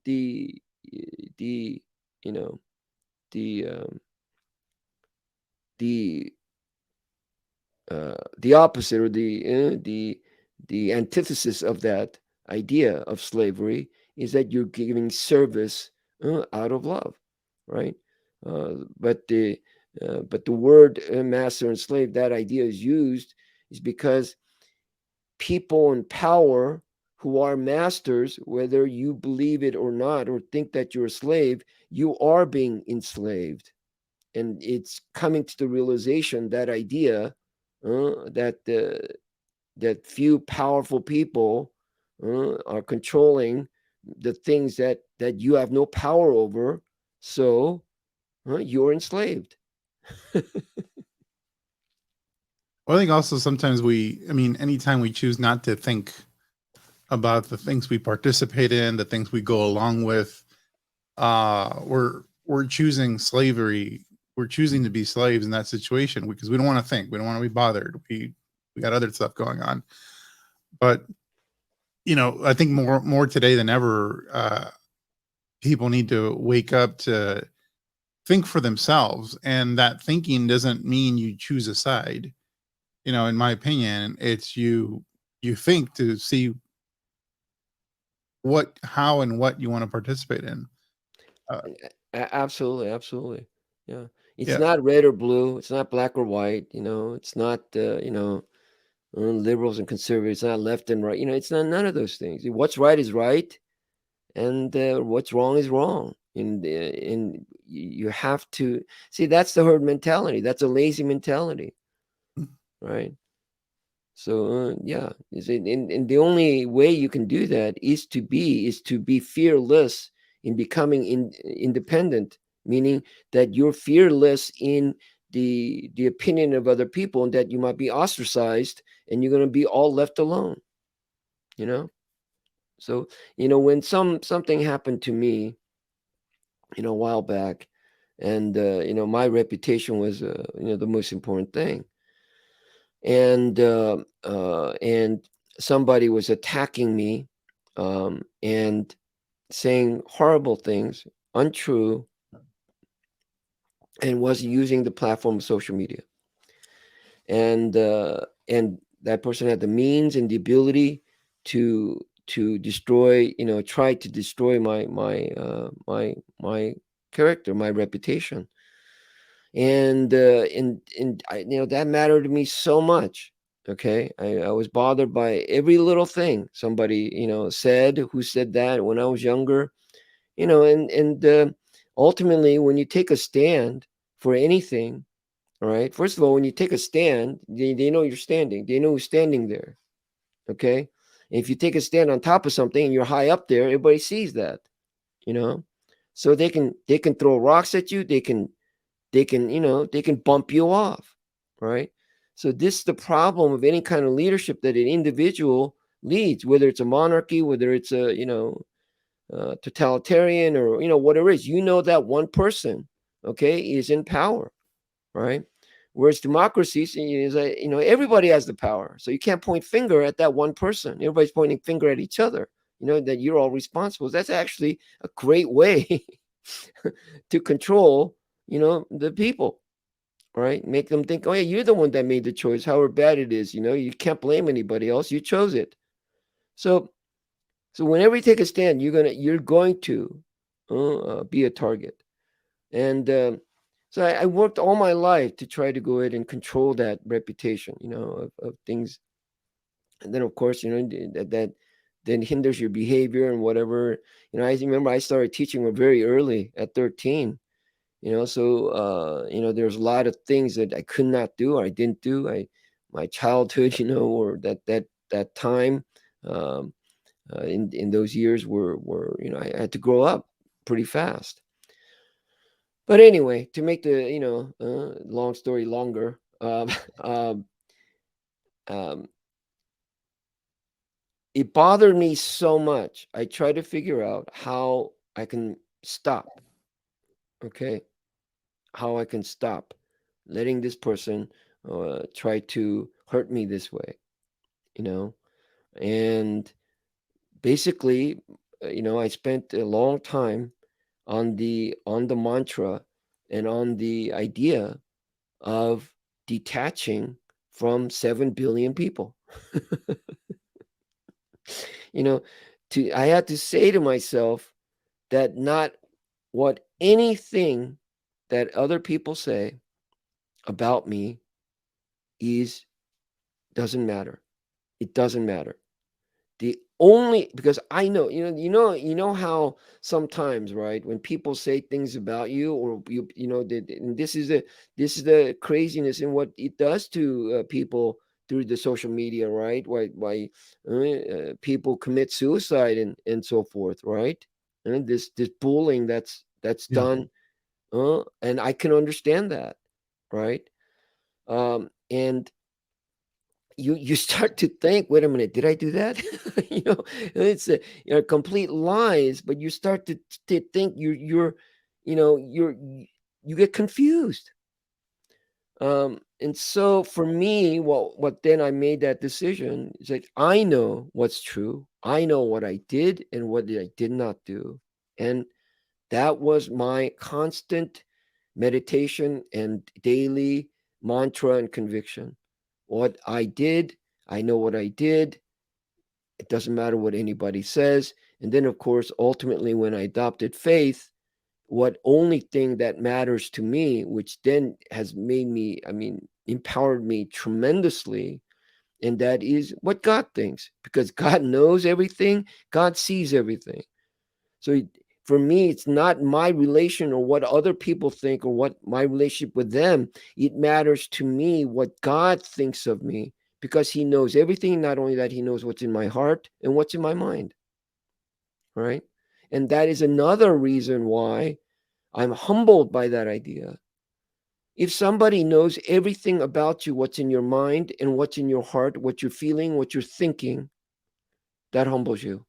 the you know the the the opposite, or the antithesis of that idea of slavery is that you're giving service out of love, right? But the word master and slave, that idea is used is because people in power who are masters, whether you believe it or not, or think that you're a slave, you are being enslaved. And it's coming to the realization, that idea, that few powerful people are controlling the things that you have no power over, so you're enslaved. Well, I think also sometimes I mean, anytime we choose not to think about the things we participate in, the things we go along with, we're choosing slavery. We're choosing to be slaves in that situation because we don't want to think. We don't want to be bothered. We got other stuff going on. But I think more today than ever, people need to wake up to think for themselves, and that thinking doesn't mean you choose a side. In my opinion, it's you think to see how and what you want to participate in. Uh, Absolutely, absolutely. Yeah. It's yeah, not red or blue. It's not black or white. It's not, liberals and conservatives. It's not left and right. It's not none of those things. What's right is right, and what's wrong is wrong. And you have to see, that's the herd mentality. That's a lazy mentality, right? So yeah, and the only way you can do that is to be fearless in becoming independent, meaning that you're fearless in the opinion of other people, and that you might be ostracized, and you're going to be all left alone. You know. So when something happened to me, a while back, and my reputation was the most important thing, and somebody was attacking me, and saying horrible things, untrue, and was using the platform of social media, and that person had the means and the ability to destroy, try to destroy my character, my reputation. And that mattered to me so much. Okay, I was bothered by every little thing somebody said, who said that when I was younger. And ultimately, when you take a stand for anything, all right, first of all, when you take a stand, they know you're standing, they know who's standing there. Okay, and if you take a stand on top of something and you're high up there, everybody sees that. you know so they can throw rocks at you, they can bump you off, right? So this is the problem of any kind of leadership that an individual leads, whether it's a monarchy, whether it's a totalitarian, or whatever it is. That one person, okay, is in power, right? Whereas democracies is everybody has the power, so you can't point finger at that one person. Everybody's pointing finger at each other. That you're all responsible. That's actually a great way to control the people, right? Make them think, oh yeah, you're the one that made the choice, however bad it is. You can't blame anybody else. You chose it. So whenever you take a stand, you're going to be a target. And so I worked all my life to try to go ahead and control that reputation, of things. And then of course, that then hinders your behavior and whatever. I remember I started teaching very early at 13. So there's a lot of things that I could not do, or I didn't do. My childhood, or that time, um, in those years were I had to grow up pretty fast. But anyway, to make the long story longer, um, um, it bothered me so much. I tried to figure out how I can stop. Okay, how I can stop letting this person try to hurt me this way. You know, and basically, I spent a long time on the mantra and on the idea of detaching from 7 billion people. you know, I had to say to myself that not what anything that other people say about me is doesn't matter. It doesn't matter. The only because I know, you know how sometimes, right, when people say things about you, or and this is the craziness in what it does to people through the social media, right? Why people commit suicide and so forth, right? And this bullying that's Yeah. done, and I can understand that, right? And you start to think, wait a minute, did I do that? It's complete lies, but you start to think you get confused. And so for me, what then I made that decision is that I know what's true. I know what I did and what I did not do. And that was my constant meditation and daily mantra and conviction. What I did, I know what I did. It doesn't matter what anybody says. And then, of course, ultimately, when I adopted faith, what only thing that matters to me, which then has made me, empowered me tremendously, and that is what God thinks, because God knows everything, God sees everything. So for me, it's not my relation or what other people think or what my relationship with them. It matters to me what God thinks of me, because he knows everything. Not only that, he knows what's in my heart and what's in my mind, right? And that is another reason why I'm humbled by that idea. If somebody knows everything about you, what's in your mind and what's in your heart, what you're feeling, what you're thinking, that humbles you,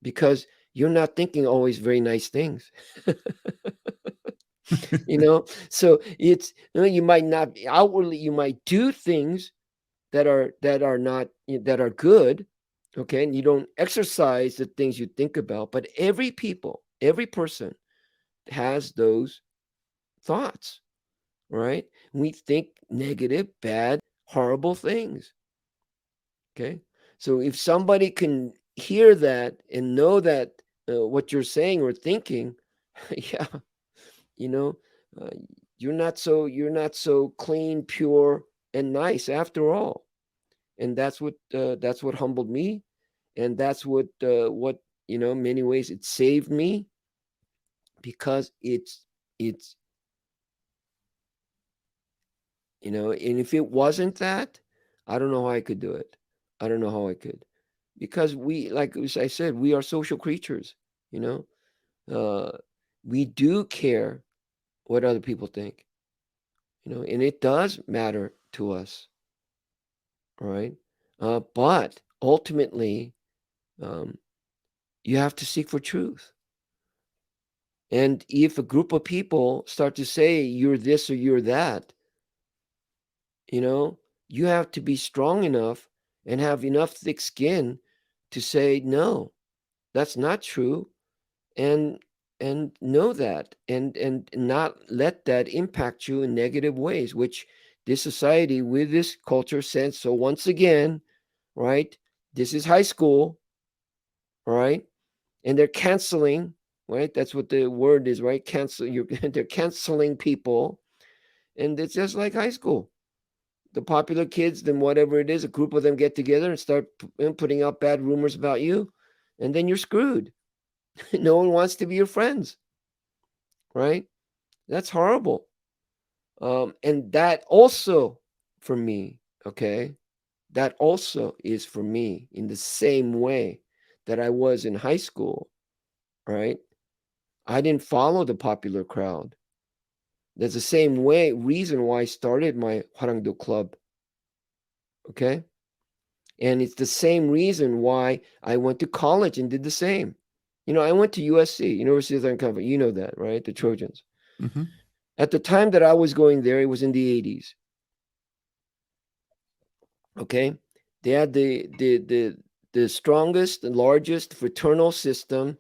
because you're not thinking always very nice things. So it's, you might not outwardly, you might do things that are not, that are good, okay, and you don't exercise the things you think about, but every person has those thoughts, right? We think negative, bad, horrible things, okay? So if somebody can hear that and know that, what you're saying or thinking, yeah, you know uh, you're not so clean, pure, and nice after all. And that's what humbled me, and that's what many ways it saved me, because it's and if it wasn't that, I don't know how I could do it. I don't know how I could, because we, like as I said, we are social creatures. you know uh we do care what other people think, and it does matter to us, right? But ultimately, um, you have to seek for truth. And if a group of people start to say you're this or you're that, you know, you have to be strong enough and have enough thick skin to say, no, that's not true. And know that, and not let that impact you in negative ways, which this society with this culture says. So once again, right, this is high school, right, and they're canceling, right, that's what the word is, right, cancel, they're canceling people. And it's just like high school. The popular kids, then whatever it is, a group of them get together and start putting out bad rumors about you, and then you're screwed. No one wants to be your friends, right? That's horrible. And that also, for me, okay, that also is for me in the same way that I was in high school, right? I didn't follow the popular crowd. That's the same reason why I started my Hwa Rang Do club, okay? And it's the same reason why I went to college and did the same. I went to USC, University of Southern California. You know that, right? The Trojans. Hmm. At the time that I was going there, it was in the 80s. Okay, they had the strongest and largest fraternal system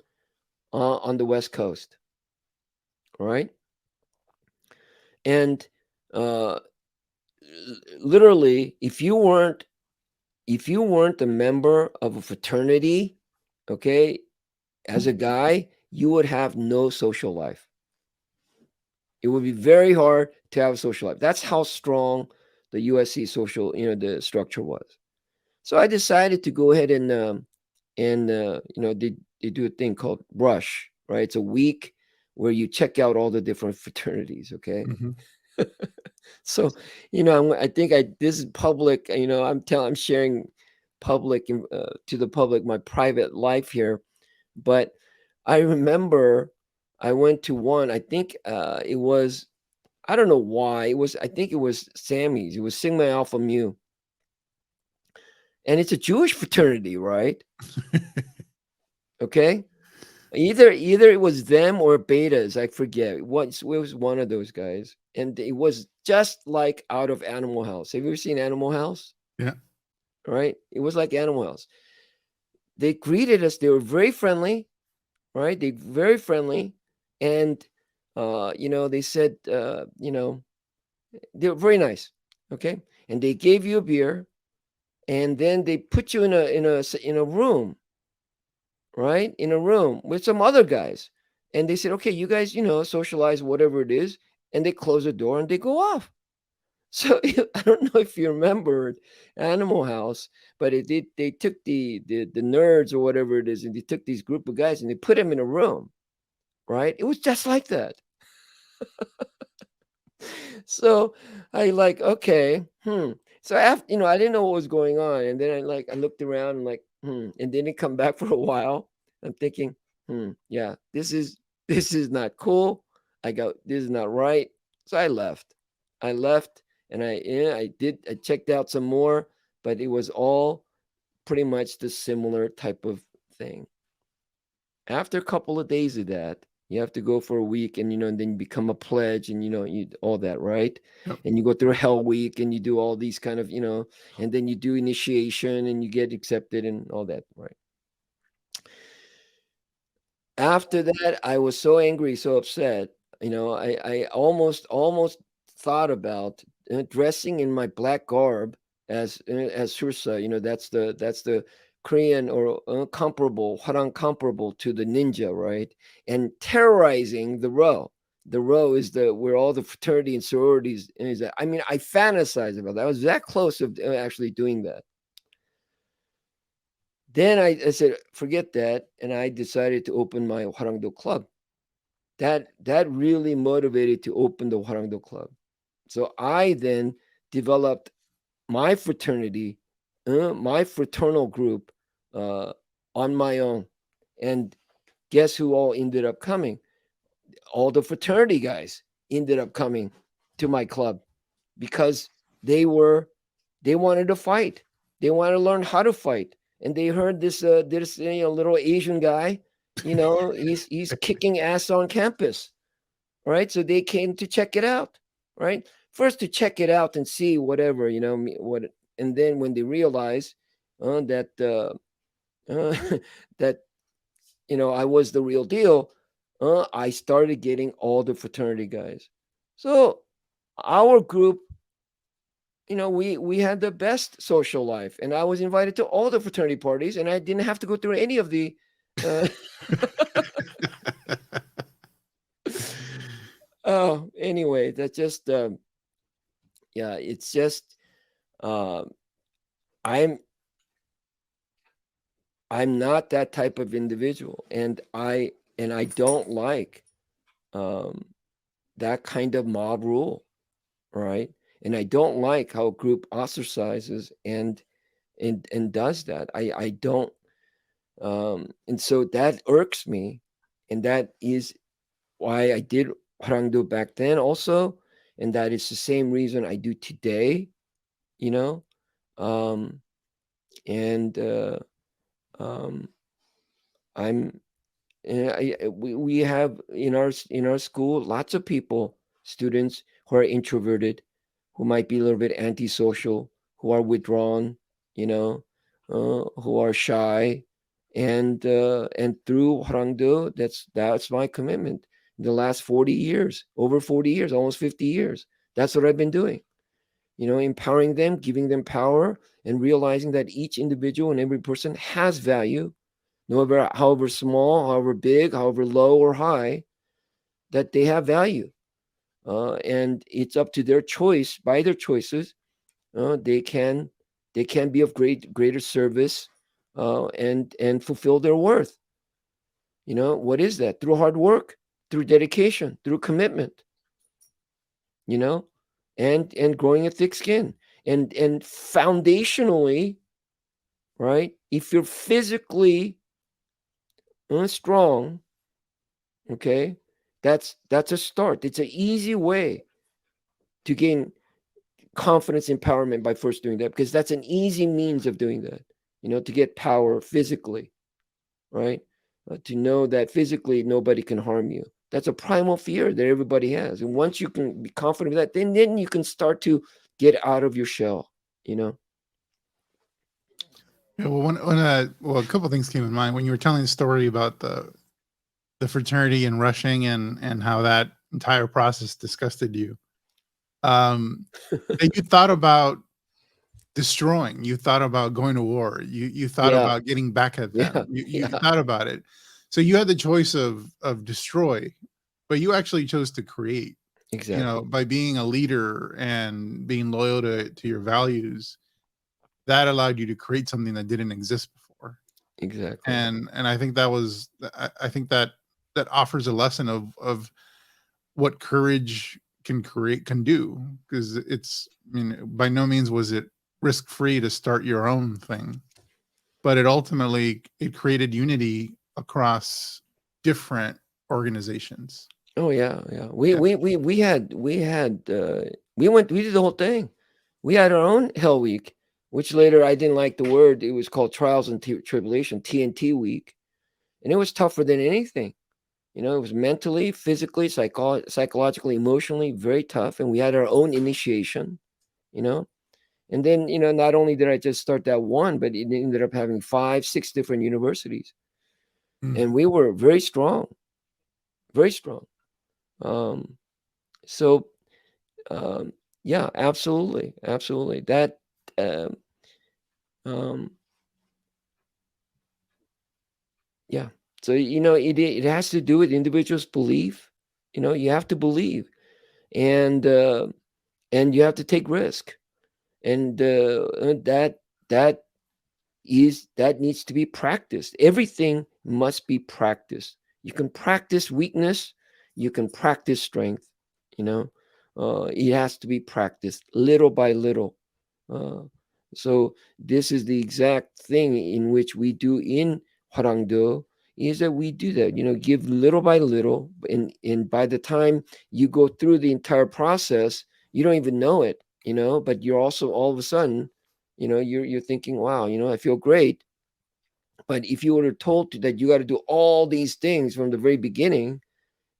on the West Coast. All right, And uh, literally, if you weren't a member of a fraternity, okay, as a guy, you would have no social life. It would be very hard to have a social life. That's how strong the USC social, the structure was. So I decided to go ahead and they do a thing called Rush, right? It's a week where you check out all the different fraternities. Okay, Hmm. so I think this is public. I'm sharing to the public my private life here, but I remember I went to one. I think it was, I don't know why it was. I think it was Sammy's. It was Sigma Alpha Mu, and it's a Jewish fraternity, right? Okay, either it was them or Betas. I forget. It was one of those guys, and it was just like out of Animal House. Have you ever seen Animal House? Yeah. Right? It was like Animal House. They greeted us. They were very friendly, right? They very friendly, and they said, they were very nice. Okay, and they gave you a beer, and then they put you in a room, right? In a room with some other guys. And they said, okay, you guys, socialize, whatever it is. And they close the door and they go off. So I don't know if you remembered Animal House, but they took the nerds or whatever it is, and they took these group of guys and they put them in a room, right? It was just like that. So I like, okay, So after, I didn't know what was going on, and then I looked around and like, and didn't come back for a while. I'm thinking, yeah, this is not cool. This is not right. So I left. I left, and I checked out some more, but it was all pretty much the similar type of thing. After a couple of days of that, you have to go for a week, and then you become a pledge, and you all that, right? Yep. And you go through Hell Week, and you do all these kind of, and then you do initiation, and you get accepted, and all that, right? After that, I was so angry, so upset. I almost thought about dressing in my black garb as Sursa. That's the Korean or comparable to the ninja, right? And terrorizing the row. The row is the where all the fraternity and sororities is. I mean, I fantasize about that. I was that close of actually doing that. Then I said, forget that, and I decided to open my Hwa Rang Do club. That really motivated to open the Hwa Rang Do club. So I then developed my fraternity, my fraternal group, uh, on my own. And guess who all ended up coming? All the fraternity guys ended up coming to my club because they were they wanted to fight. They wanted to learn how to fight. And they heard this little Asian guy, he's kicking ass on campus, right? So they came to check it out, right? First to check it out and see whatever, what, and then when they realize that that I was the real deal, I started getting all the fraternity guys. So our group, we had the best social life, and I was invited to all the fraternity parties, and I didn't have to go through any of the. Uh, oh, anyway, that just yeah, it's just uh, I'm I'm not that type of individual, and I don't like um, that kind of mob rule, right? And I don't like how a group ostracizes and does that. I don't, and so that irks me, and that is why I did Hwa Rang Do back then also, and that is the same reason I do today. You know, um, and um, I'm we have in our school lots of people, students who are introverted, who might be a little bit antisocial, who are withdrawn, who are shy, and through Hwa Rang Do, that's my commitment. the last 40 years, over 40 years, almost 50 years. That's what I've been doing. Empowering them, giving them power, and realizing that each individual and every person has value, no matter however small, however big, however low or high, that they have value. And it's up to their choice, by their choices, they can be of greater service, and fulfill their worth. What is that? Through hard work, through dedication, through commitment, you know, and growing a thick skin, and foundationally, right? If you're physically strong, okay, that's a start. It's an easy way to gain confidence, empowerment, by first doing that, because that's an easy means of doing that. To get power physically, right? To know that physically nobody can harm you. That's a primal fear that everybody has. And once you can be confident of that, then you can start to get out of your shell, you know? Yeah, well, a couple of things came in mind when you were telling the story about the fraternity and rushing and how that entire process disgusted you. And you thought about destroying. You thought about going to war. You thought Yeah, about getting back at yeah, them. You yeah, thought about it. So you had the choice of destroy, but you actually chose to create. exactly. By being a leader and being loyal to your values, that allowed you to create something that didn't exist before. Exactly. And I think that was I think that offers a lesson of what courage can do, because by no means was it risk free to start your own thing, but it created unity across different organizations. Oh yeah, yeah. We Yeah. we we we had we had we did the whole thing. We had our own Hell Week, which later I didn't like the word. It was called Trials and Tribulation, TNT Week, and it was tougher than anything. It was mentally, physically, psychologically, emotionally very tough. And we had our own initiation, you know. And then, not only did I just start that one, but it ended up having 5, 6 different universities. And Mm. we were very strong, very strong. Um, so, um, yeah, absolutely, absolutely. That, um, um, yeah. So, it has to do with individuals' belief. You have to believe, and and you have to take risk, and that that needs to be practiced. Everything must be practiced. You can practice weakness, you can practice strength. you know it has to be practiced little by little. uh, so this is the exact thing in which we do in Hwa Rang Do, is that we do that, give little by little, and by the time you go through the entire process, you don't even know it, but you're also all of a sudden, you're thinking, wow, I feel great. But if you were told that you got to do all these things from the very beginning,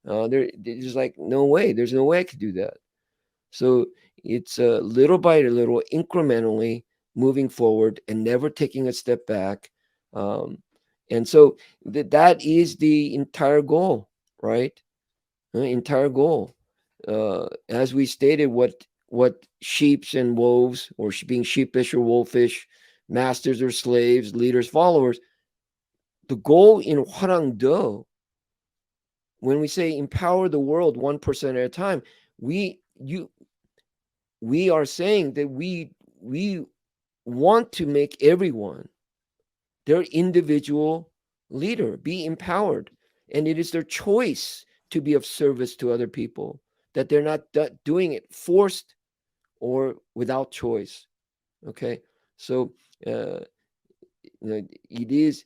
there's like no way. There's no way I could do that. So it's little by little, incrementally moving forward and never taking a step back. Um, and so that is the entire goal, right? Entire goal. As we stated, what sheeps and wolves, or being sheepish or wolfish, masters or slaves, leaders, followers. The goal in Hwa Rang Do, when we say empower the world 1% at a time, we you we are saying that we want to make everyone their individual leader, be empowered, and it is their choice to be of service to other people, that they're not doing it forced or without choice. Okay, so uh, it is,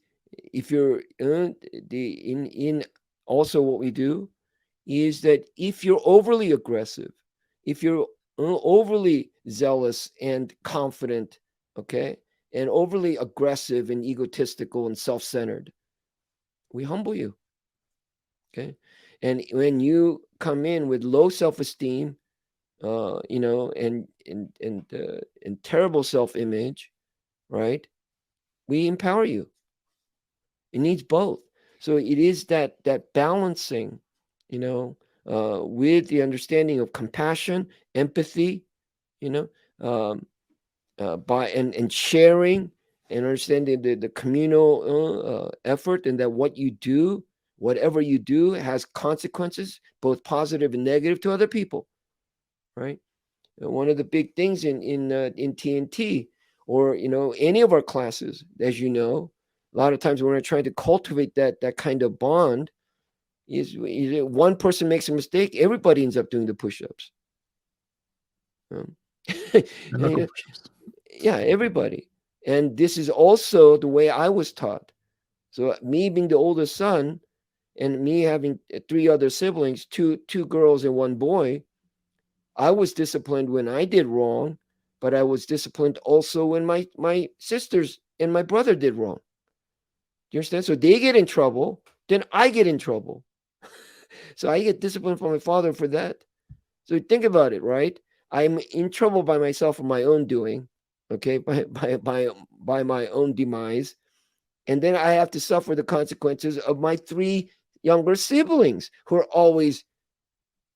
if you're the in also, what we do is that if you're overly aggressive, if you're overly zealous and confident, okay, and overly aggressive and egotistical and self-centered, we humble you. Okay, and when you come in with low self-esteem, and terrible self-image, right, we empower you. It needs both. So it is that balancing, you know, with the understanding of compassion, empathy, you know, um, by and sharing and understanding the communal effort, and that what you do, whatever you do, has consequences, both positive and negative, to other people, right? One of the big things in TNT, or any of our classes, as you know, a lot of times when we're trying to cultivate that kind of bond, is one person makes a mistake, everybody ends up doing the push-ups. Um, The knuckle yeah, push-ups. yeah, everybody. And this is also the way I was taught. So me being the oldest son, and me having three other siblings, two girls and one boy, I was disciplined when I did wrong, but I was disciplined also when my sisters and my brother did wrong. Do you understand? So they get in trouble, then I get in trouble. So I get disciplined from my father for that. So think about it, right? I'm in trouble by myself for my own doing, okay, by my own demise, and then I have to suffer the consequences of my three younger siblings who are always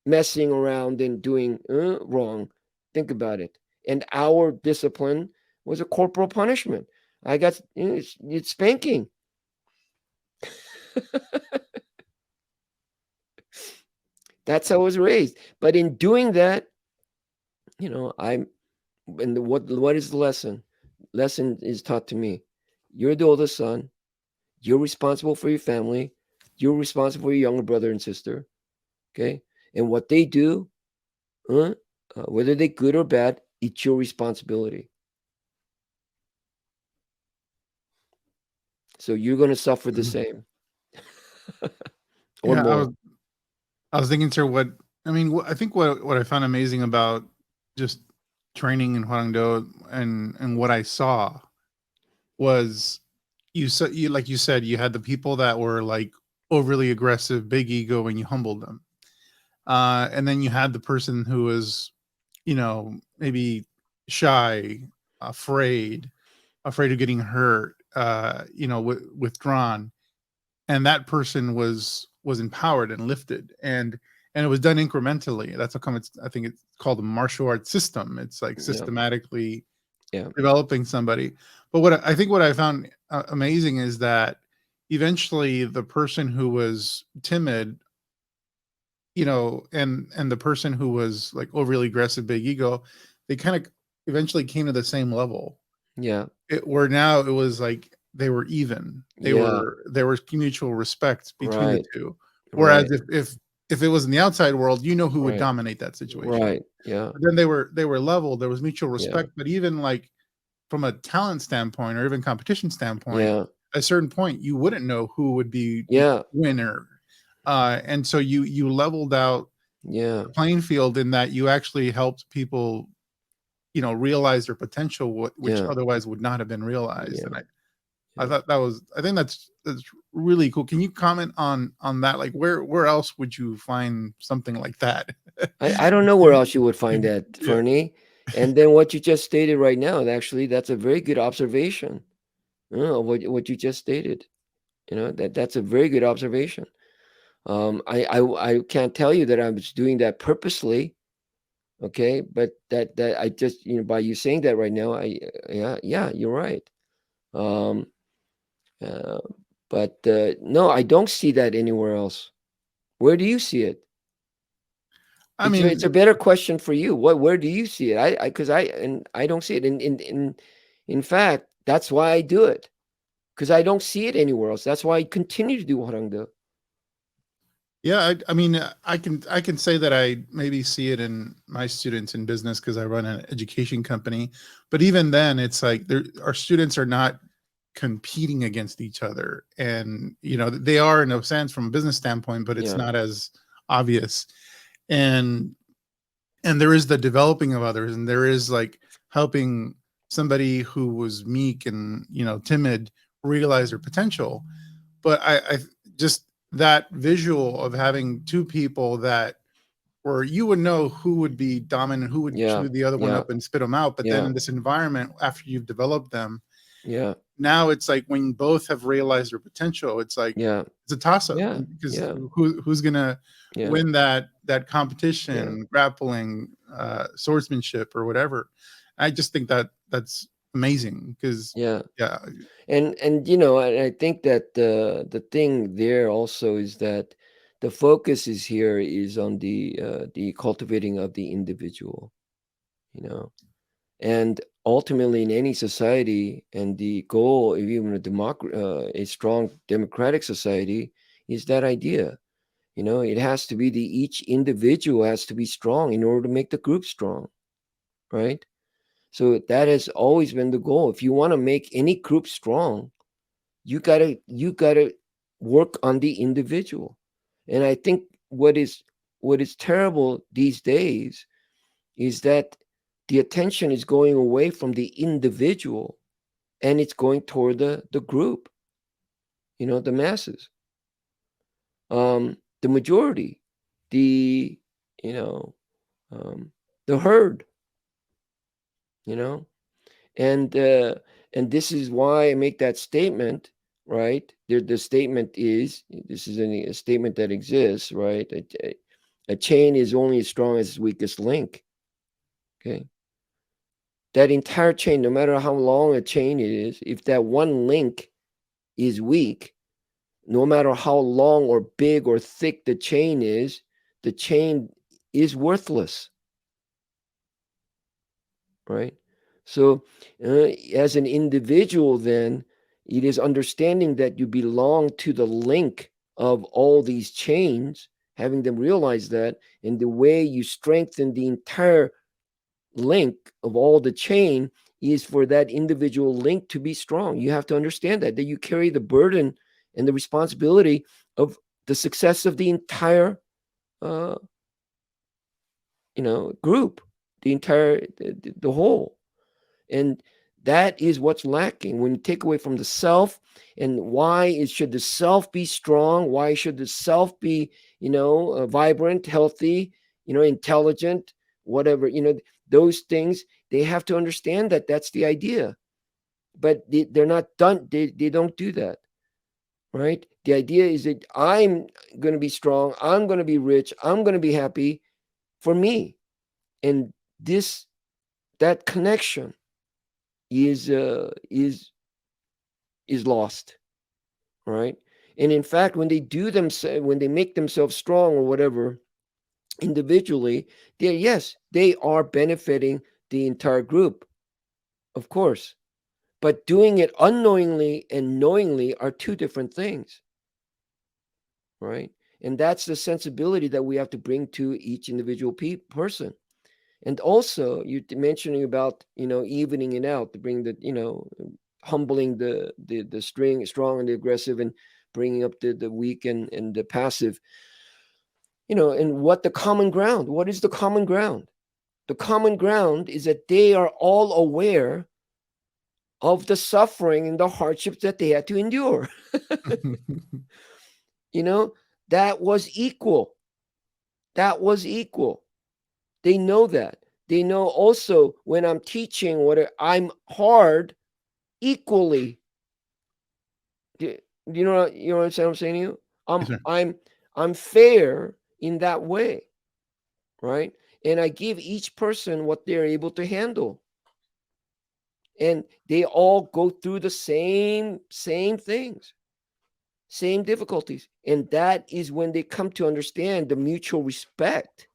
messing around and doing wrong. Think about it. And our discipline was a corporal punishment. I got it's spanking. That's how I was raised. But in doing that, I'm and what is the lesson? Lesson is taught to me. You're the oldest son. You're responsible for your family. You're responsible for your younger brother and sister. Okay, and what they do, uh, whether they're good or bad, it's your responsibility. So you're going to suffer the Mhm. same or Yeah, more. I was thinking, sir, what I mean, I think what I found amazing about just training in Hwa Rang Do and what I saw was you like you said, you had the people that were like overly aggressive, big ego, and you humbled them. And then you had the person who was, maybe shy, afraid, afraid of getting hurt, withdrawn, and that person was empowered and lifted, and it was done incrementally. That's how come I think it's called a martial arts system. It's like Yeah, systematically yeah, developing somebody. But I think what I found amazing is that eventually the person who was timid, and the person who was like overly aggressive, big ego, they kind of eventually came to the same level. yeah, Where now it was like they were even. yeah. There was mutual respect between the Right, two. Whereas right, if it was in the outside world, who would right, dominate that situation. right. Yeah, But then they were level. There was mutual yeah, respect. But even like from a talent standpoint or even competition standpoint, yeah, at a certain point you wouldn't know who would be the yeah, winner. And so you leveled out yeah, the playing field in that you actually helped people, realize their potential, which yeah, otherwise would not have been realized. yeah, And I yeah. thought I think that's really cool. Can you comment on that? Like where else would you find something like that? I don't know where else you would find that, Yeah. Fernie. And then what you just stated right now, actually, that's a very good observation. What you just stated. That's a very good observation. I can't tell you that I was doing that purposely. Okay, but that I just by you saying that right now, yeah, you're right. Um, uh, but no, I don't see that anywhere else. Where do you see it? I It's mean, a better question for you. Where do you see it? Because I don't see it. In fact, that's why I do it, because I don't see it anywhere else. That's why I continue to do what I'm doing. yeah, I mean, I can say that I maybe see it in my students in business because I run an education company. But even then, it's like our students are not competing against each other, and they are in a sense from a business standpoint, but it's Yeah, not as obvious. And there is the developing of others, and there is like helping somebody who was meek and timid realize their potential. But I just that visual of having two people that where you would know who would be dominant, who would yeah, chew the other one yeah, up and spit them out. But then yeah, in this environment, after you've developed them, Yeah. Now it's like when both have realized their potential, it's like Yeah. it's a toss up Yeah. because Yeah. who's gonna Yeah. win that Yeah. competition, grappling, swordsmanship, or whatever. I just think that that's amazing because Yeah. yeah, And I think that the thing there also is that the focus is here is on the cultivating of the individual, you know. And ultimately, in any society, and the goal of even a strong democratic society, is that idea. It has to be each individual has to be strong in order to make the group strong, right? So that has always been the goal. If you want to make any group strong, you gotta work on the individual. And I think what is terrible these days is that the attention is going away from the individual, and it's going toward the group, the masses, the majority, the you know um, the herd, you know and and this is why I make that statement, right? The statement is, this is a statement that exists, right? A chain is only as strong as its weakest link. Okay, that entire chain, no matter how long a chain it is, if that one link is weak, no matter how long or big or thick the chain is worthless, right? So, as an individual, then it is understanding that you belong to the link of all these chains, having them realize that, and the way you strengthen the entire link of all the chain is for that individual link to be strong. You have to understand that you carry the burden and the responsibility of the success of the entire, uh, group, the whole. And that is what's lacking when you take away from the self. And should the self be strong? Why should the self be, vibrant, healthy, intelligent, whatever, those things? They have to understand that that's the idea, but they're not done. They don't do that, right? The idea is that I'm going to be strong. I'm going to be rich. I'm going to be happy for me. And this, that connection is lost, right? And in fact, when they make themselves strong or whatever individually, they are benefiting the entire group, of course. But doing it unknowingly and knowingly are two different things, right? And that's the sensibility that we have to bring to each individual person. And also, you mentioning about evening it out to bring the humbling the strong and the aggressive, and bringing up the weak and the passive. And what is the common ground? The common ground is that they are all aware of the suffering and the hardships that they had to endure. you know that was equal. That was equal. They know that. They know also when I'm teaching, I'm hard equally. Do you know what I'm saying to you? yes, sir. I'm fair in that way, right? And I give each person what they're able to handle, and they all go through the same things, same difficulties, and that is when they come to understand the mutual respect,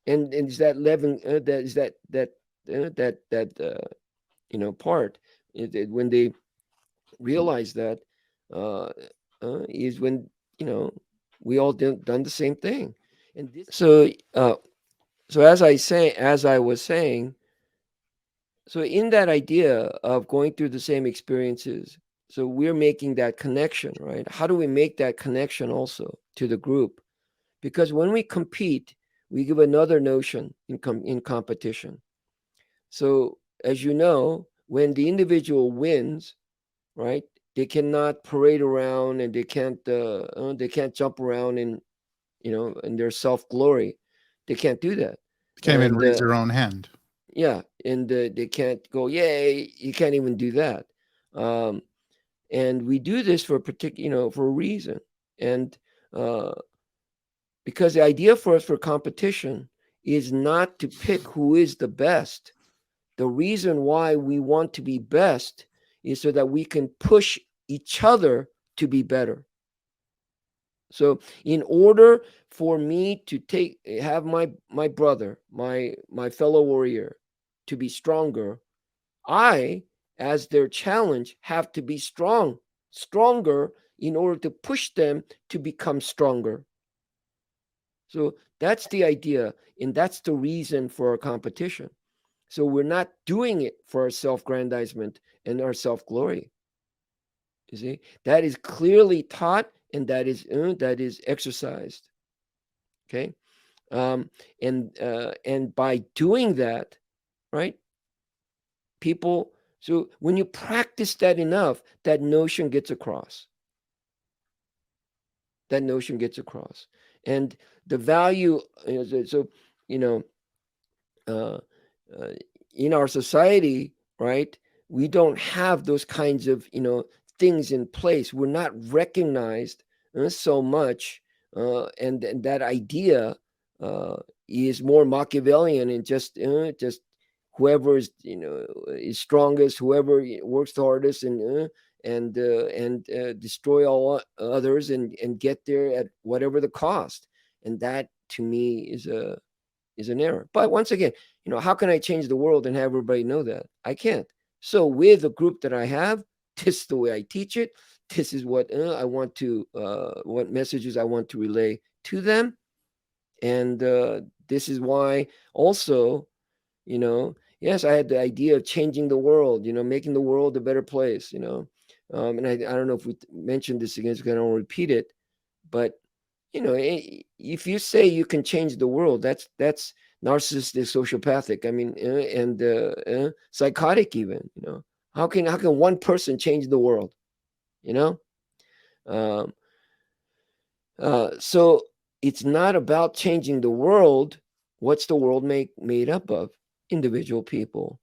and is that level that is that part, when they realize that, uh, is when you know we all done the same thing. And so as I was saying, so in that idea of going through the same experiences, so we're making that connection, right? How do we make that connection also to the group? Because when we compete, we give another notion in competition. So as you know, when the individual wins, right? They cannot parade around, and they can't jump around in their self glory. They can't do that. Can't even And raise their own hand. Yeah, and they can't go, yay, you can't even do that. Um, and we do this for a particular, for a reason. And uh, because the idea for us for competition is not to pick who is the best. The reason why we want to be best is so that we can push each other to be better. So in order for me to have my brother, my fellow warrior to be stronger, I, as their challenge, have to be stronger in order to push them to become stronger. So that's the idea, and that's the reason for our competition. So we're not doing it for our self-grandizement and our self-glory. You see, that is clearly taught, and that is exercised. Okay, um, and by doing that, right, people. So when you practice that enough, that notion gets across. That notion gets across, and the value. So you know, uh, uh, in our society, right, we don't have those kinds of things in place. We're not recognized so much, and that idea uh, is more Machiavellian, and just whoever is strongest, whoever works the hardest, and destroy all others, and get there at whatever the cost. And that, to me, is an error. But once again, how can I change the world and have everybody know that? I can't. So with the group that I have, this is the way I teach it. This is what messages I want to relay to them, and this is why also, yes, I had the idea of changing the world, making the world a better place, and I don't know if we mentioned this again, so I don't repeat it, but if you say you can change the world, that's narcissistic, sociopathic. I mean, and psychotic even. How can one person change the world? You know, um, so it's not about changing the world. What's the world made up of? Individual people.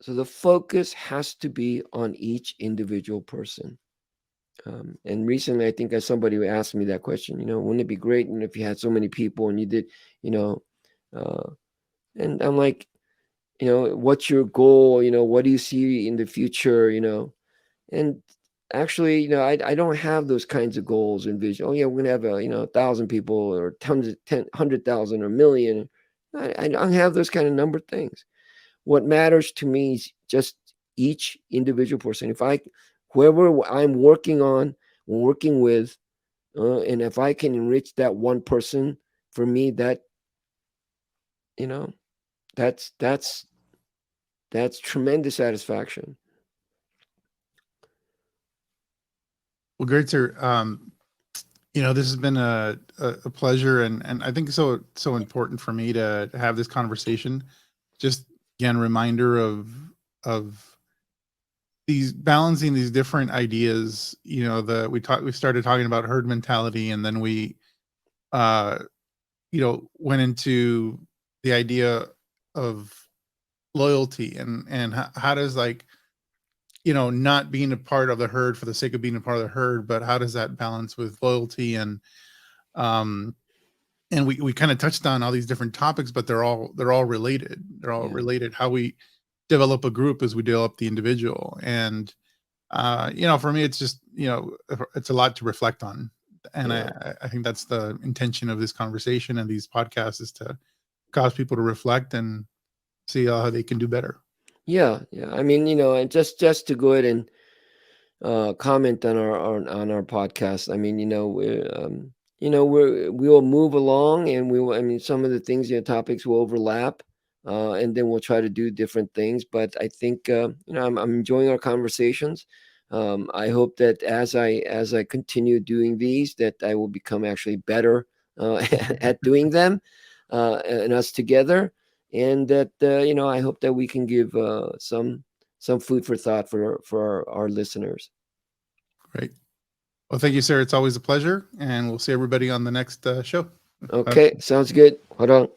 So the focus has to be on each individual person. And recently, I think somebody asked me that question. Wouldn't it be great, if you had so many people and you did, you know, uh, and I'm like, what's your goal? What do you see in the future? And actually, I don't have those kinds of goals and vision. Oh yeah, we're gonna have 1,000 people or tons of 100,000 or million. I don't have those kind of number things. What matters to me is just each individual person. Whoever I'm working with, and if I can enrich that one person, for me, you know, that's that's that's tremendous satisfaction. Well, great, sir. This has been a pleasure, and I think so important for me to have this conversation. Just again, reminder of these balancing these different ideas. We started talking about herd mentality, and then we uh went into the idea of loyalty, and how does, like, not being a part of the herd for the sake of being a part of the herd, but how does that balance with loyalty? Um and we kind of touched on all these different topics, but they're all related. They're all Yeah, related. How we develop a group as we develop the individual. And for me, it's just, it's a lot to reflect on. And yeah, I think that's the intention of this conversation and these podcasts, is to cause people to reflect and see how they can do better. yeah. I mean, and just to go ahead and comment on our podcast. I mean, we will move along, and we will. I mean, some of the things, topics will overlap, and then we'll try to do different things. But I think I'm enjoying our conversations. I hope that as I continue doing these, that I will become actually better at doing them, and us together, and that I hope that we can give some food for thought for our listeners. Great. Well, thank you, sir. It's always a pleasure. And we'll see everybody on the next show. Bye. Okay, sounds good. Hold on.